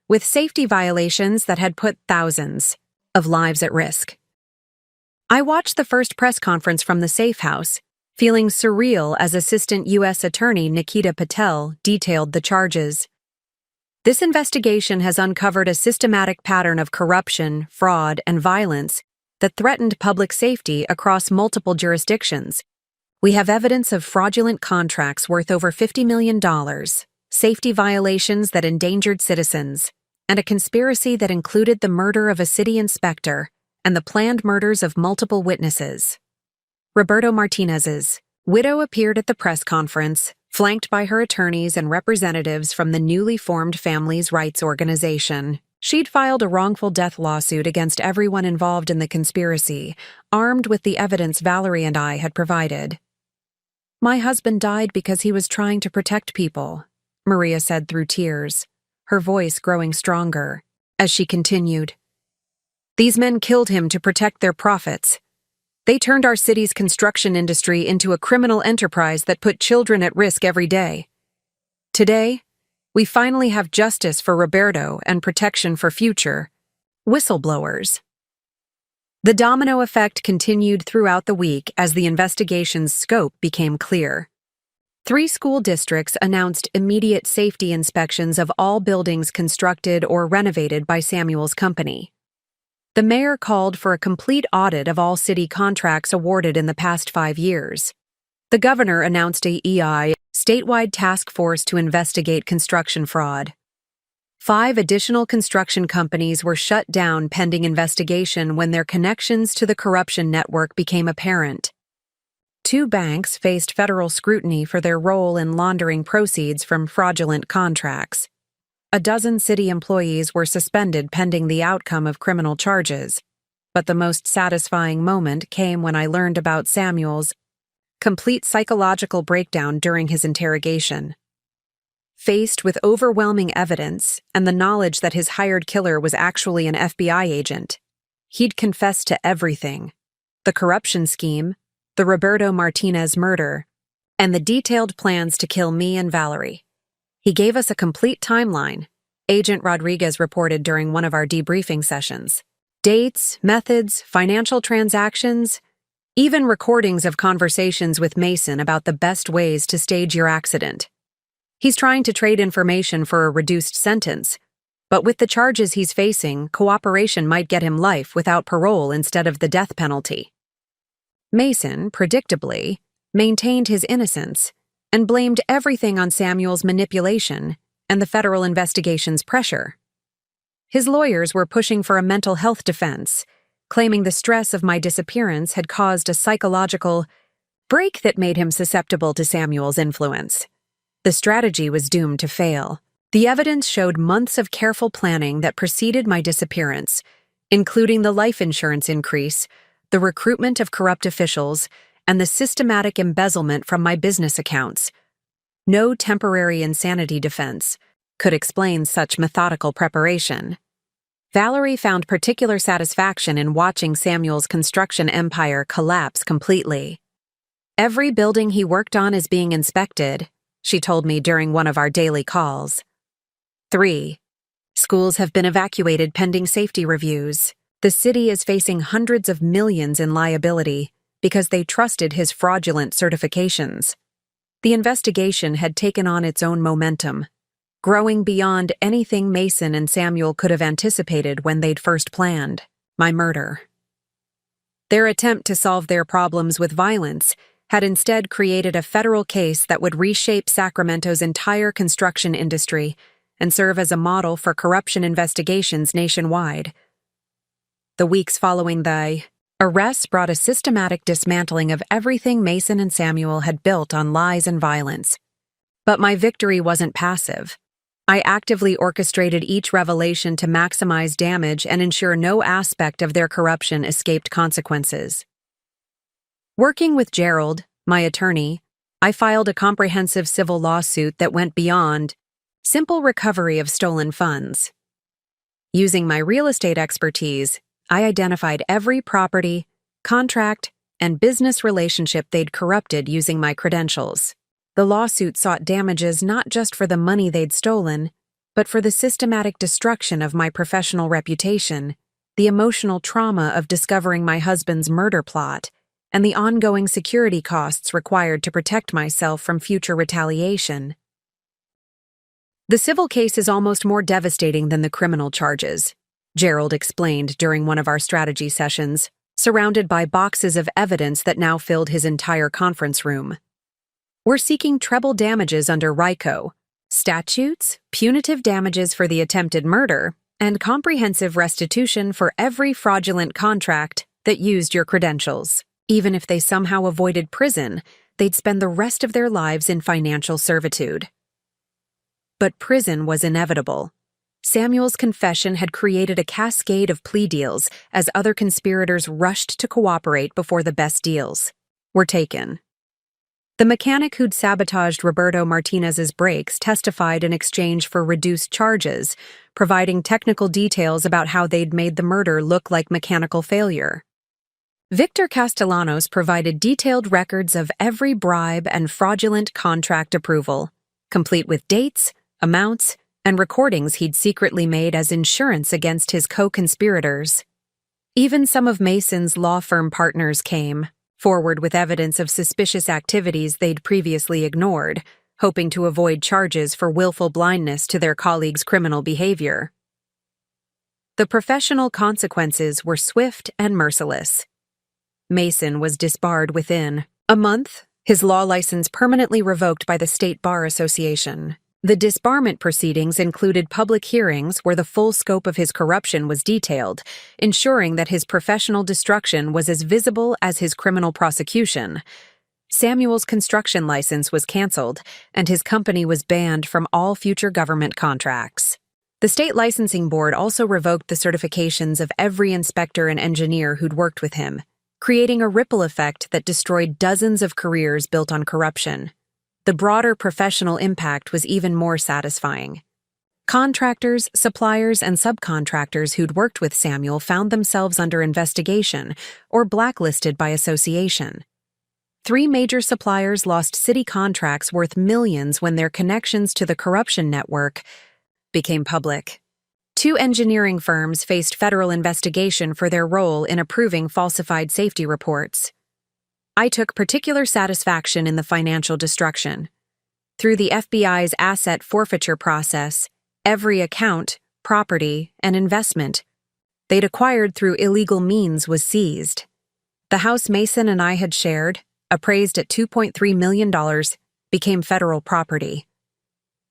with safety violations that had put thousands of lives at risk. I watched the first press conference from the safe house, feeling surreal as Assistant U.S. Attorney Nikita Patel detailed the charges. This investigation has uncovered a systematic pattern of corruption, fraud, and violence that threatened public safety across multiple jurisdictions. We have evidence of fraudulent contracts worth over $50 million, safety violations that endangered citizens, and a conspiracy that included the murder of a city inspector and the planned murders of multiple witnesses. Roberto Martinez's widow appeared at the press conference, flanked by her attorneys and representatives from the newly formed Families' Rights Organization. She'd filed a wrongful death lawsuit against everyone involved in the conspiracy, armed with the evidence Valerie and I had provided. My husband died because he was trying to protect people, Maria said through tears, her voice growing stronger, as she continued. These men killed him to protect their profits. They turned our city's construction industry into a criminal enterprise that put children at risk every day. Today, we finally have justice for Roberto and protection for future whistleblowers. The domino effect continued throughout the week as the investigation's scope became clear. 3 school districts announced immediate safety inspections of all buildings constructed or renovated by Samuel's company. The mayor called for a complete audit of all city contracts awarded in the past 5 years. The governor announced a statewide task force to investigate construction fraud. 5 additional construction companies were shut down pending investigation when their connections to the corruption network became apparent. 2 banks faced federal scrutiny for their role in laundering proceeds from fraudulent contracts. A dozen city employees were suspended pending the outcome of criminal charges, but the most satisfying moment came when I learned about Samuel's complete psychological breakdown during his interrogation. Faced with overwhelming evidence and the knowledge that his hired killer was actually an FBI agent, he'd confessed to everything: the corruption scheme, the Roberto Martinez murder, and the detailed plans to kill me and Valerie. He gave us a complete timeline, Agent Rodriguez reported during one of our debriefing sessions. Dates, methods, financial transactions, even recordings of conversations with Mason about the best ways to stage your accident. He's trying to trade information for a reduced sentence, but with the charges he's facing, cooperation might get him life without parole instead of the death penalty. Mason, predictably, maintained his innocence and blamed everything on Samuel's manipulation and the federal investigation's pressure. His lawyers were pushing for a mental health defense, claiming the stress of my disappearance had caused a psychological break that made him susceptible to Samuel's influence. The strategy was doomed to fail. The evidence showed months of careful planning that preceded my disappearance, including the life insurance increase, the recruitment of corrupt officials, and the systematic embezzlement from my business accounts. No temporary insanity defense could explain such methodical preparation. Valerie found particular satisfaction in watching Samuel's construction empire collapse completely. "Every building he worked on is being inspected," she told me during one of our daily calls. 3. Schools have been evacuated pending safety reviews. The city is facing hundreds of millions in liability because they trusted his fraudulent certifications. The investigation had taken on its own momentum, growing beyond anything Mason and Samuel could have anticipated when they'd first planned my murder. Their attempt to solve their problems with violence had instead created a federal case that would reshape Sacramento's entire construction industry and serve as a model for corruption investigations nationwide. The weeks following the arrests brought a systematic dismantling of everything Mason and Samuel had built on lies and violence. But my victory wasn't passive. I actively orchestrated each revelation to maximize damage and ensure no aspect of their corruption escaped consequences. Working with Gerald, my attorney, I filed a comprehensive civil lawsuit that went beyond simple recovery of stolen funds. Using my real estate expertise, I identified every property, contract, and business relationship they'd corrupted using my credentials. The lawsuit sought damages not just for the money they'd stolen, but for the systematic destruction of my professional reputation, the emotional trauma of discovering my husband's murder plot, and the ongoing security costs required to protect myself from future retaliation. The civil case is almost more devastating than the criminal charges, Gerald explained during one of our strategy sessions, surrounded by boxes of evidence that now filled his entire conference room. "We're seeking treble damages under RICO, statutes, punitive damages for the attempted murder, and comprehensive restitution for every fraudulent contract that used your credentials. Even if they somehow avoided prison, they'd spend the rest of their lives in financial servitude." But prison was inevitable. Samuel's confession had created a cascade of plea deals as other conspirators rushed to cooperate before the best deals were taken. The mechanic who'd sabotaged Roberto Martinez's brakes testified in exchange for reduced charges, providing technical details about how they'd made the murder look like mechanical failure. Victor Castellanos provided detailed records of every bribe and fraudulent contract approval, complete with dates, amounts, and recordings he'd secretly made as insurance against his co-conspirators. Even some of Mason's law firm partners came forward with evidence of suspicious activities they'd previously ignored, hoping to avoid charges for willful blindness to their colleagues' criminal behavior. The professional consequences were swift and merciless. Mason was disbarred within a month, his law license permanently revoked by the State Bar Association. The disbarment proceedings included public hearings where the full scope of his corruption was detailed, ensuring that his professional destruction was as visible as his criminal prosecution. Samuel's construction license was canceled, and his company was banned from all future government contracts. The state licensing board also revoked the certifications of every inspector and engineer who'd worked with him, creating a ripple effect that destroyed dozens of careers built on corruption. The broader professional impact was even more satisfying. Contractors, suppliers, and subcontractors who'd worked with Samuel found themselves under investigation or blacklisted by association. 3 major suppliers lost city contracts worth millions when their connections to the corruption network became public. 2 engineering firms faced federal investigation for their role in approving falsified safety reports. I took particular satisfaction in the financial destruction. Through the FBI's asset forfeiture process, every account, property, and investment they'd acquired through illegal means was seized. The house Mason and I had shared, appraised at $2.3 million, became federal property.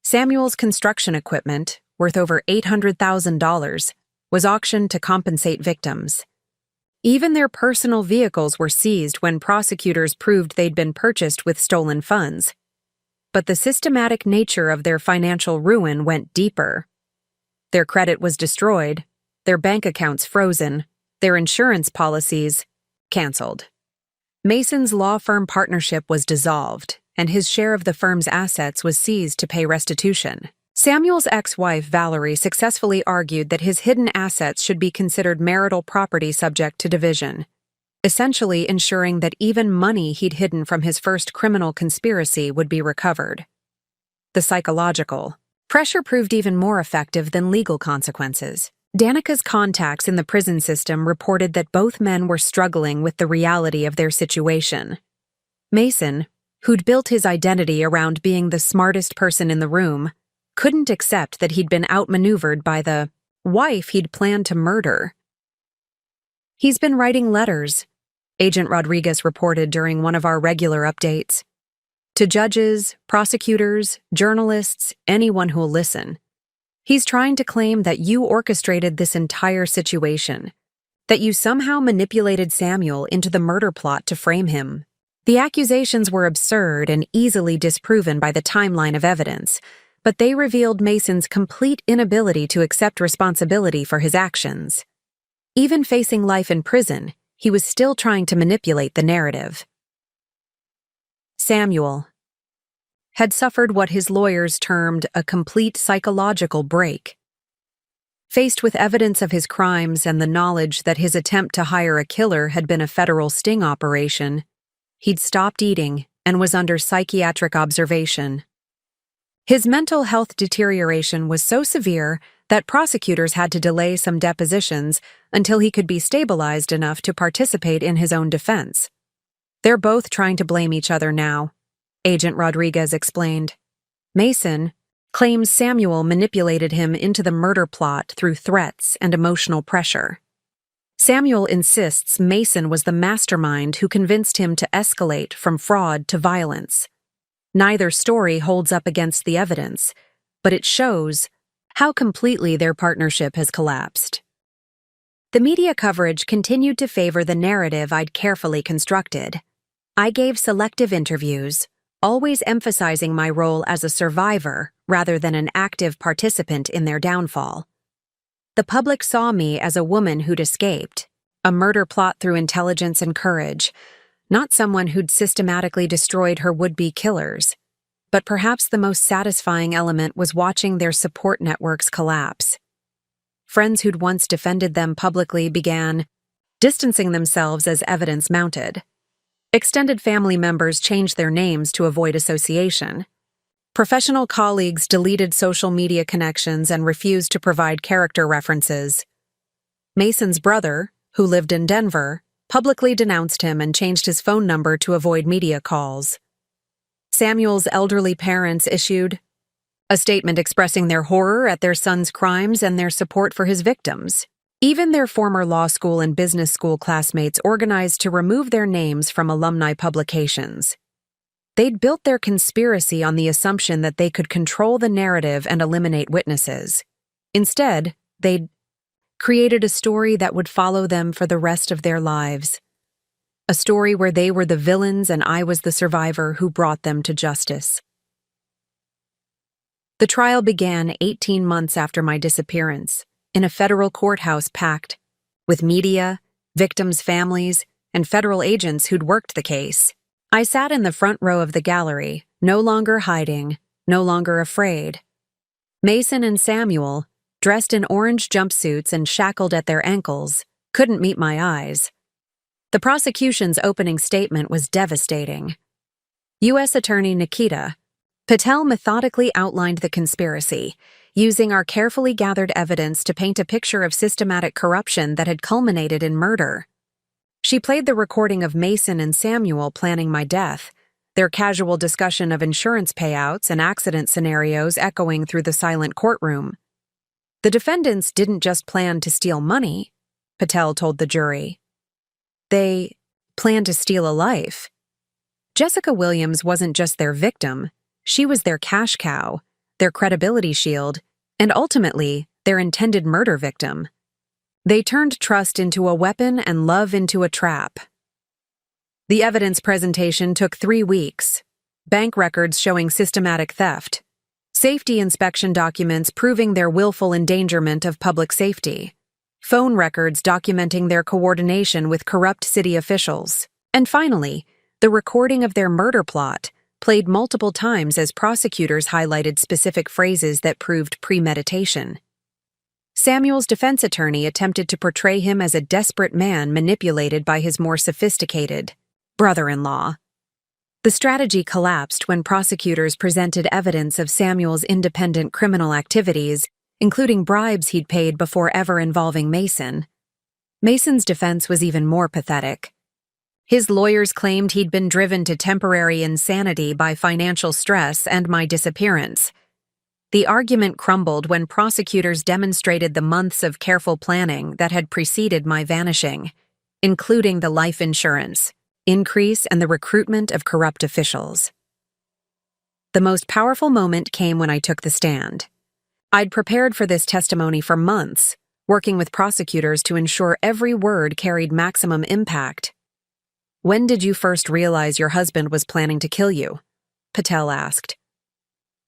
Samuel's construction equipment, worth over $800,000, was auctioned to compensate victims. Even their personal vehicles were seized when prosecutors proved they'd been purchased with stolen funds. But the systematic nature of their financial ruin went deeper. Their credit was destroyed, their bank accounts frozen, their insurance policies canceled. Mason's law firm partnership was dissolved, and his share of the firm's assets was seized to pay restitution. Samuel's ex-wife, Valerie, successfully argued that his hidden assets should be considered marital property subject to division, essentially ensuring that even money he'd hidden from his first criminal conspiracy would be recovered. The psychological pressure proved even more effective than legal consequences. Danica's contacts in the prison system reported that both men were struggling with the reality of their situation. Mason, who'd built his identity around being the smartest person in the room, couldn't accept that he'd been outmaneuvered by the wife he'd planned to murder. "He's been writing letters," Agent Rodriguez reported during one of our regular updates. "To judges, prosecutors, journalists, anyone who'll listen. He's trying to claim that you orchestrated this entire situation, that you somehow manipulated Samuel into the murder plot to frame him." The accusations were absurd and easily disproven by the timeline of evidence, but they revealed Mason's complete inability to accept responsibility for his actions. Even facing life in prison, he was still trying to manipulate the narrative. Samuel had suffered what his lawyers termed a complete psychological break. Faced with evidence of his crimes and the knowledge that his attempt to hire a killer had been a federal sting operation, he'd stopped eating and was under psychiatric observation. His mental health deterioration was so severe that prosecutors had to delay some depositions until he could be stabilized enough to participate in his own defense. "They're both trying to blame each other now," Agent Rodriguez explained. Mason claims Samuel manipulated him into the murder plot through threats and emotional pressure. Samuel insists Mason was the mastermind who convinced him to escalate from fraud to violence. Neither story holds up against the evidence, but it shows how completely their partnership has collapsed. The media coverage continued to favor the narrative I'd carefully constructed. I gave selective interviews, always emphasizing my role as a survivor rather than an active participant in their downfall. The public saw me as a woman who'd escaped, a murder plot through intelligence and courage, not someone who'd systematically destroyed her would-be killers. But perhaps the most satisfying element was watching their support networks collapse. Friends who'd once defended them publicly began distancing themselves as evidence mounted. Extended family members changed their names to avoid association. Professional colleagues deleted social media connections and refused to provide character references. Mason's brother, who lived in Denver, publicly denounced him and changed his phone number to avoid media calls. Samuel's elderly parents issued a statement expressing their horror at their son's crimes and their support for his victims. Even their former law school and business school classmates organized to remove their names from alumni publications. They'd built their conspiracy on the assumption that they could control the narrative and eliminate witnesses. Instead, they'd created a story that would follow them for the rest of their lives. A story where they were the villains and I was the survivor who brought them to justice. The trial began 18 months after my disappearance, in a federal courthouse packed with media, victims' families, and federal agents who'd worked the case. I sat in the front row of the gallery, no longer hiding, no longer afraid. Mason and Samuel, dressed in orange jumpsuits and shackled at their ankles, couldn't meet my eyes. The prosecution's opening statement was devastating. U.S. Attorney Nikita Patel methodically outlined the conspiracy, using our carefully gathered evidence to paint a picture of systematic corruption that had culminated in murder. She played the recording of Mason and Samuel planning my death, their casual discussion of insurance payouts and accident scenarios echoing through the silent courtroom. The defendants didn't just plan to steal money, Patel told the jury. They planned to steal a life. Jessica Williams wasn't just their victim, she was their cash cow, their credibility shield, and ultimately, their intended murder victim. They turned trust into a weapon and love into a trap. The evidence presentation took 3 weeks. Bank records showing systematic theft. Safety inspection documents proving their willful endangerment of public safety. Phone records documenting their coordination with corrupt city officials. And finally, the recording of their murder plot, played multiple times as prosecutors highlighted specific phrases that proved premeditation. Samuel's defense attorney attempted to portray him as a desperate man manipulated by his more sophisticated brother-in-law. The strategy collapsed when prosecutors presented evidence of Samuel's independent criminal activities, including bribes he'd paid before ever involving Mason. Mason's defense was even more pathetic. His lawyers claimed he'd been driven to temporary insanity by financial stress and my disappearance. The argument crumbled when prosecutors demonstrated the months of careful planning that had preceded my vanishing, including the life insurance increase and the recruitment of corrupt officials. The most powerful moment came when I took the stand. I'd prepared for this testimony for months, working with prosecutors to ensure every word carried maximum impact. "When did you first realize your husband was planning to kill you?" Patel asked.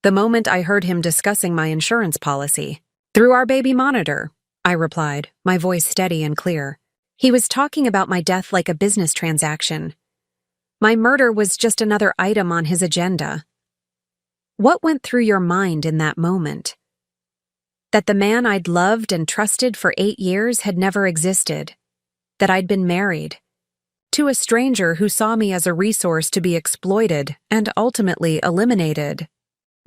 "The moment I heard him discussing my insurance policy. Through our baby monitor," I replied, my voice steady and clear. "He was talking about my death like a business transaction. My murder was just another item on his agenda." "What went through your mind in that moment?" "That the man I'd loved and trusted for 8 years had never existed. That I'd been married to a stranger who saw me as a resource to be exploited and ultimately eliminated."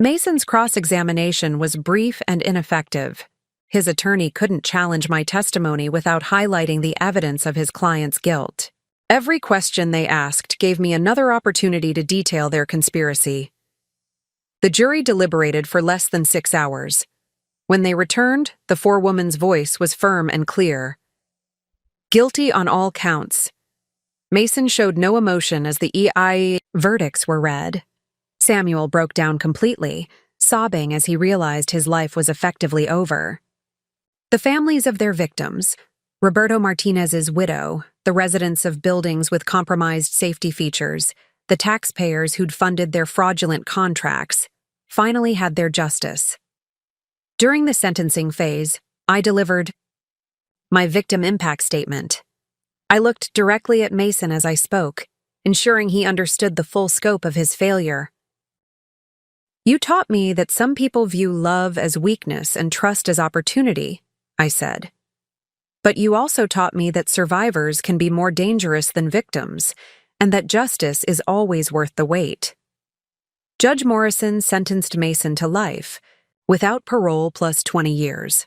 Mason's cross-examination was brief and ineffective. His attorney couldn't challenge my testimony without highlighting the evidence of his client's guilt. Every question they asked gave me another opportunity to detail their conspiracy. The jury deliberated for less than 6 hours. When they returned, the forewoman's voice was firm and clear. Guilty on all counts. Mason showed no emotion as the EI verdicts were read. Samuel broke down completely, sobbing as he realized his life was effectively over. The families of their victims, Roberto Martinez's widow, the residents of buildings with compromised safety features, the taxpayers who'd funded their fraudulent contracts, finally had their justice. During the sentencing phase, I delivered my victim impact statement. I looked directly at Mason as I spoke, ensuring he understood the full scope of his failure. "You taught me that some people view love as weakness and trust as opportunity," I said. "But you also taught me that survivors can be more dangerous than victims, and that justice is always worth the wait." Judge Morrison sentenced Mason to life, without parole plus 20 years.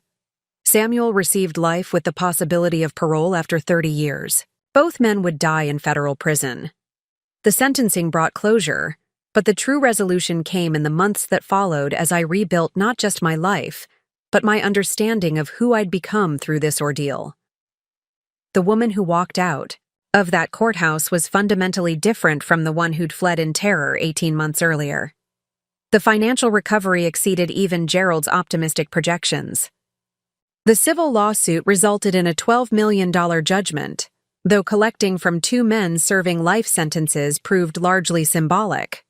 Samuel received life with the possibility of parole after 30 years. Both men would die in federal prison. The sentencing brought closure, but the true resolution came in the months that followed as I rebuilt not just my life, but my understanding of who I'd become through this ordeal. The woman who walked out of that courthouse was fundamentally different from the one who'd fled in terror 18 months earlier. The financial recovery exceeded even Gerald's optimistic projections. The civil lawsuit resulted in a $12 million judgment, though collecting from 2 men serving life sentences proved largely symbolic.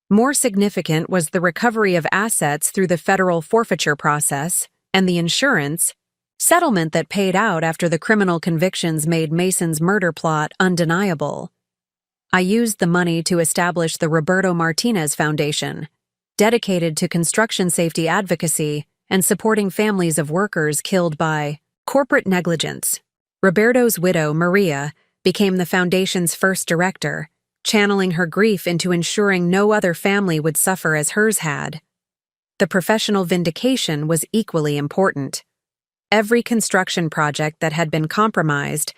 More significant was the recovery of assets through the federal forfeiture process and the insurance settlement that paid out after the criminal convictions made Mason's murder plot undeniable. I used the money to establish the Roberto Martinez Foundation, dedicated to construction safety advocacy and supporting families of workers killed by corporate negligence. Roberto's widow, Maria, became the foundation's first director, channeling her grief into ensuring no other family would suffer as hers had. The professional vindication was equally important. Every construction project that had been compromised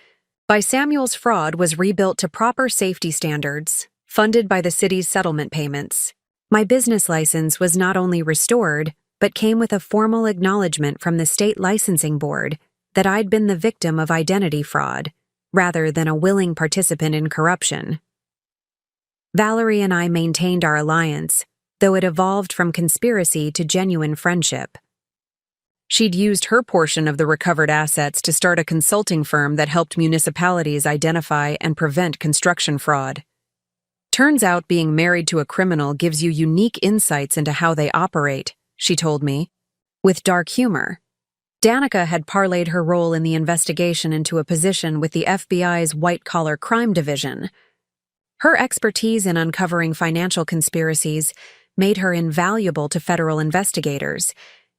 by Samuel's fraud was rebuilt to proper safety standards, funded by the city's settlement payments. My business license was not only restored, but came with a formal acknowledgement from the state licensing board that I'd been the victim of identity fraud, rather than a willing participant in corruption. Valerie and I maintained our alliance, though it evolved from conspiracy to genuine friendship. She'd used her portion of the recovered assets to start a consulting firm that helped municipalities identify and prevent construction fraud. Turns out being married to a criminal gives you unique insights into how they operate, she told me, with dark humor. Danica had parlayed her role in the investigation into a position with the FBI's white-collar crime division. Her expertise in uncovering financial conspiracies made her invaluable to federal investigators,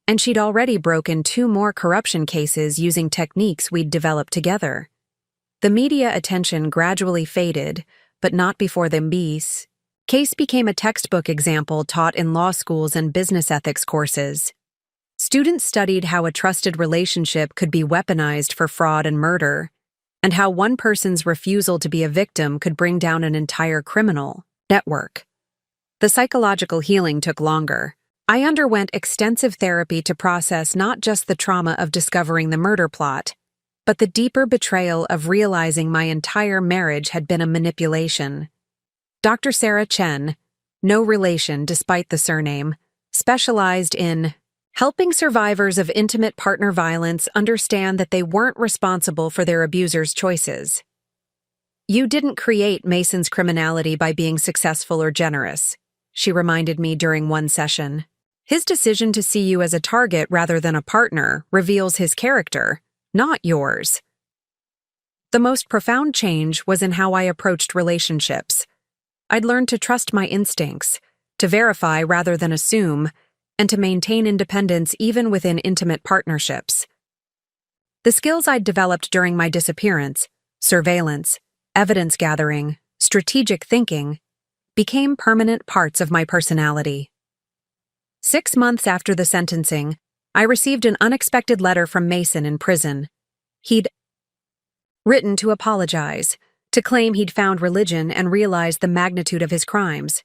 and she'd already broken 2 more corruption cases using techniques we'd developed together. The media attention gradually faded, but not before the case became a textbook example taught in law schools and business ethics courses. Students studied how a trusted relationship could be weaponized for fraud and murder, and how one person's refusal to be a victim could bring down an entire criminal network. The psychological healing took longer. I underwent extensive therapy to process not just the trauma of discovering the murder plot, but the deeper betrayal of realizing my entire marriage had been a manipulation. Dr. Sarah Chen, no relation despite the surname, specialized in helping survivors of intimate partner violence understand that they weren't responsible for their abuser's choices. "You didn't create Mason's criminality by being successful or generous," she reminded me during one session. "His decision to see you as a target rather than a partner reveals his character, not yours." The most profound change was in how I approached relationships. I'd learned to trust my instincts, to verify rather than assume, and to maintain independence even within intimate partnerships. The skills I'd developed during my disappearance, surveillance, evidence gathering, strategic thinking, became permanent parts of my personality. 6 months after the sentencing, I received an unexpected letter from Mason in prison. He'd written to apologize, to claim he'd found religion and realized the magnitude of his crimes.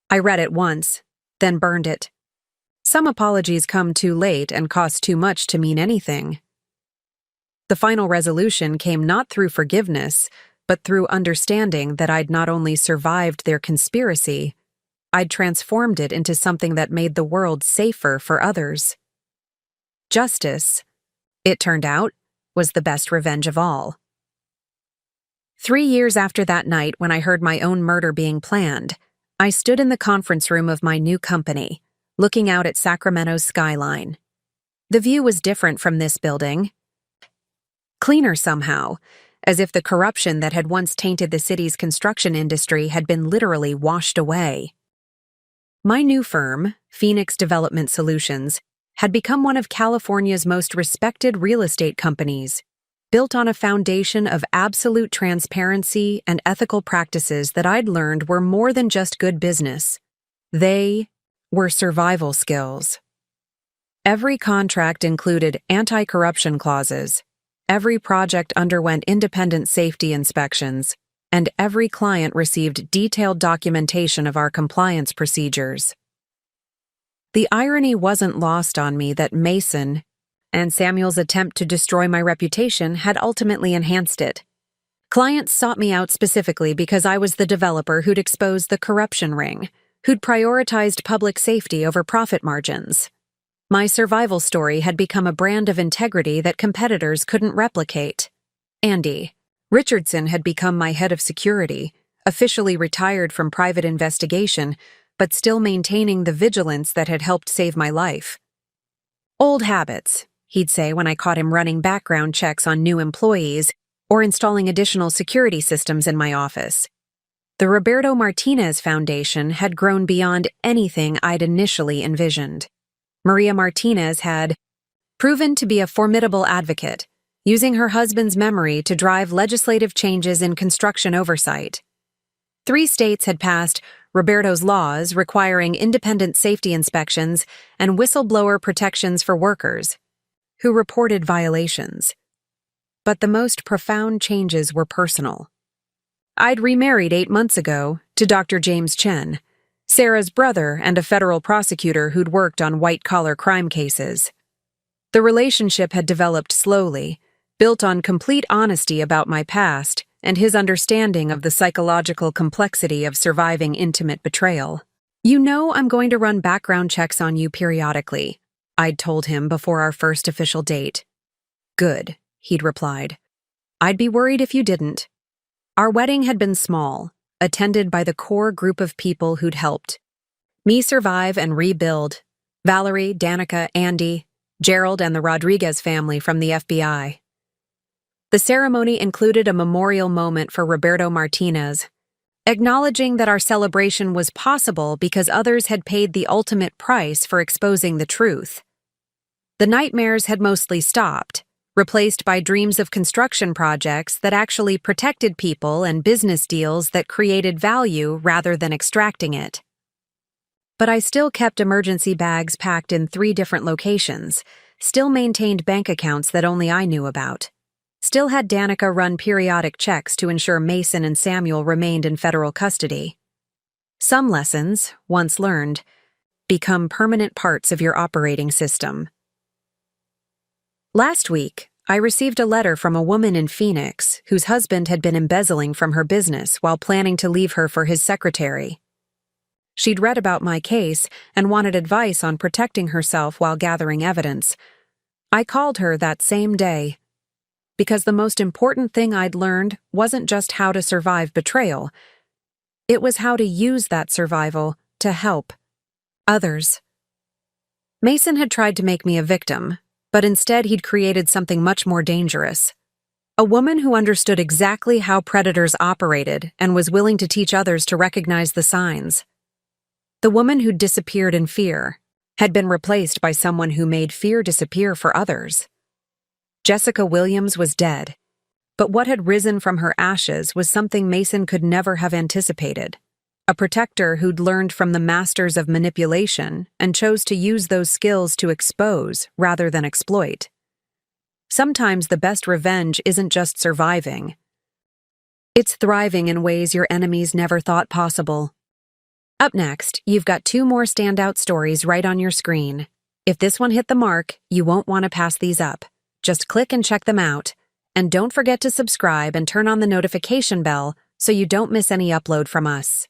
I read it once, then burned it. Some apologies come too late and cost too much to mean anything. The final resolution came not through forgiveness, but through understanding that I'd not only survived their conspiracy, I'd transformed it into something that made the world safer for others. Justice, it turned out, was the best revenge of all. 3 years after that night when I heard my own murder being planned, I stood in the conference room of my new company, looking out at Sacramento's skyline. The view was different from this building. Cleaner somehow, as if the corruption that had once tainted the city's construction industry had been literally washed away. My new firm, Phoenix Development Solutions, had become one of California's most respected real estate companies, built on a foundation of absolute transparency and ethical practices that I'd learned were more than just good business. They were survival skills. Every contract included anti-corruption clauses, every project underwent independent safety inspections, and every client received detailed documentation of our compliance procedures. The irony wasn't lost on me that Mason and Samuel's attempt to destroy my reputation had ultimately enhanced it. Clients sought me out specifically because I was the developer who'd exposed the corruption ring, who'd prioritized public safety over profit margins. My survival story had become a brand of integrity that competitors couldn't replicate. Andy Richardson had become my head of security, officially retired from private investigation, but still maintaining the vigilance that had helped save my life. "Old habits," he'd say when I caught him running background checks on new employees or installing additional security systems in my office. The Roberto Martinez Foundation had grown beyond anything I'd initially envisioned. Maria Martinez had proven to be a formidable advocate, using her husband's memory to drive legislative changes in construction oversight. 3 states had passed Roberto's laws requiring independent safety inspections and whistleblower protections for workers who reported violations. But the most profound changes were personal. I'd remarried 8 months ago to Dr. James Chen, Sarah's brother and a federal prosecutor who'd worked on white-collar crime cases. The relationship had developed slowly, built on complete honesty about my past and his understanding of the psychological complexity of surviving intimate betrayal. "You know I'm going to run background checks on you periodically," I'd told him before our first official date. Good, he'd replied. I'd be worried if you didn't. Our wedding had been small, attended by the core group of people who'd helped me survive and rebuild: Valerie, Danica, Andy, Gerald, and the Rodriguez family from the FBI. The ceremony included a memorial moment for Roberto Martinez, acknowledging that our celebration was possible because others had paid the ultimate price for exposing the truth. The nightmares had mostly stopped, replaced by dreams of construction projects that actually protected people and business deals that created value rather than extracting it. But I still kept emergency bags packed in 3 different locations, still maintained bank accounts that only I knew about, still had Danica run periodic checks to ensure Mason and Samuel remained in federal custody. Some lessons, once learned, become permanent parts of your operating system. Last week, I received a letter from a woman in Phoenix whose husband had been embezzling from her business while planning to leave her for his secretary. She'd read about my case and wanted advice on protecting herself while gathering evidence. I called her that same day, because the most important thing I'd learned wasn't just how to survive betrayal. It was how to use that survival to help others. Mason had tried to make me a victim, but instead he'd created something much more dangerous. A woman who understood exactly how predators operated and was willing to teach others to recognize the signs. The woman who'd disappeared in fear had been replaced by someone who made fear disappear for others. Jessica Williams was dead, but what had risen from her ashes was something Mason could never have anticipated. A protector who'd learned from the masters of manipulation and chose to use those skills to expose rather than exploit. Sometimes the best revenge isn't just surviving. It's thriving in ways your enemies never thought possible. Up next, you've got 2 more standout stories right on your screen. If this one hit the mark, you won't want to pass these up. Just click and check them out. And don't forget to subscribe and turn on the notification bell so you don't miss any upload from us.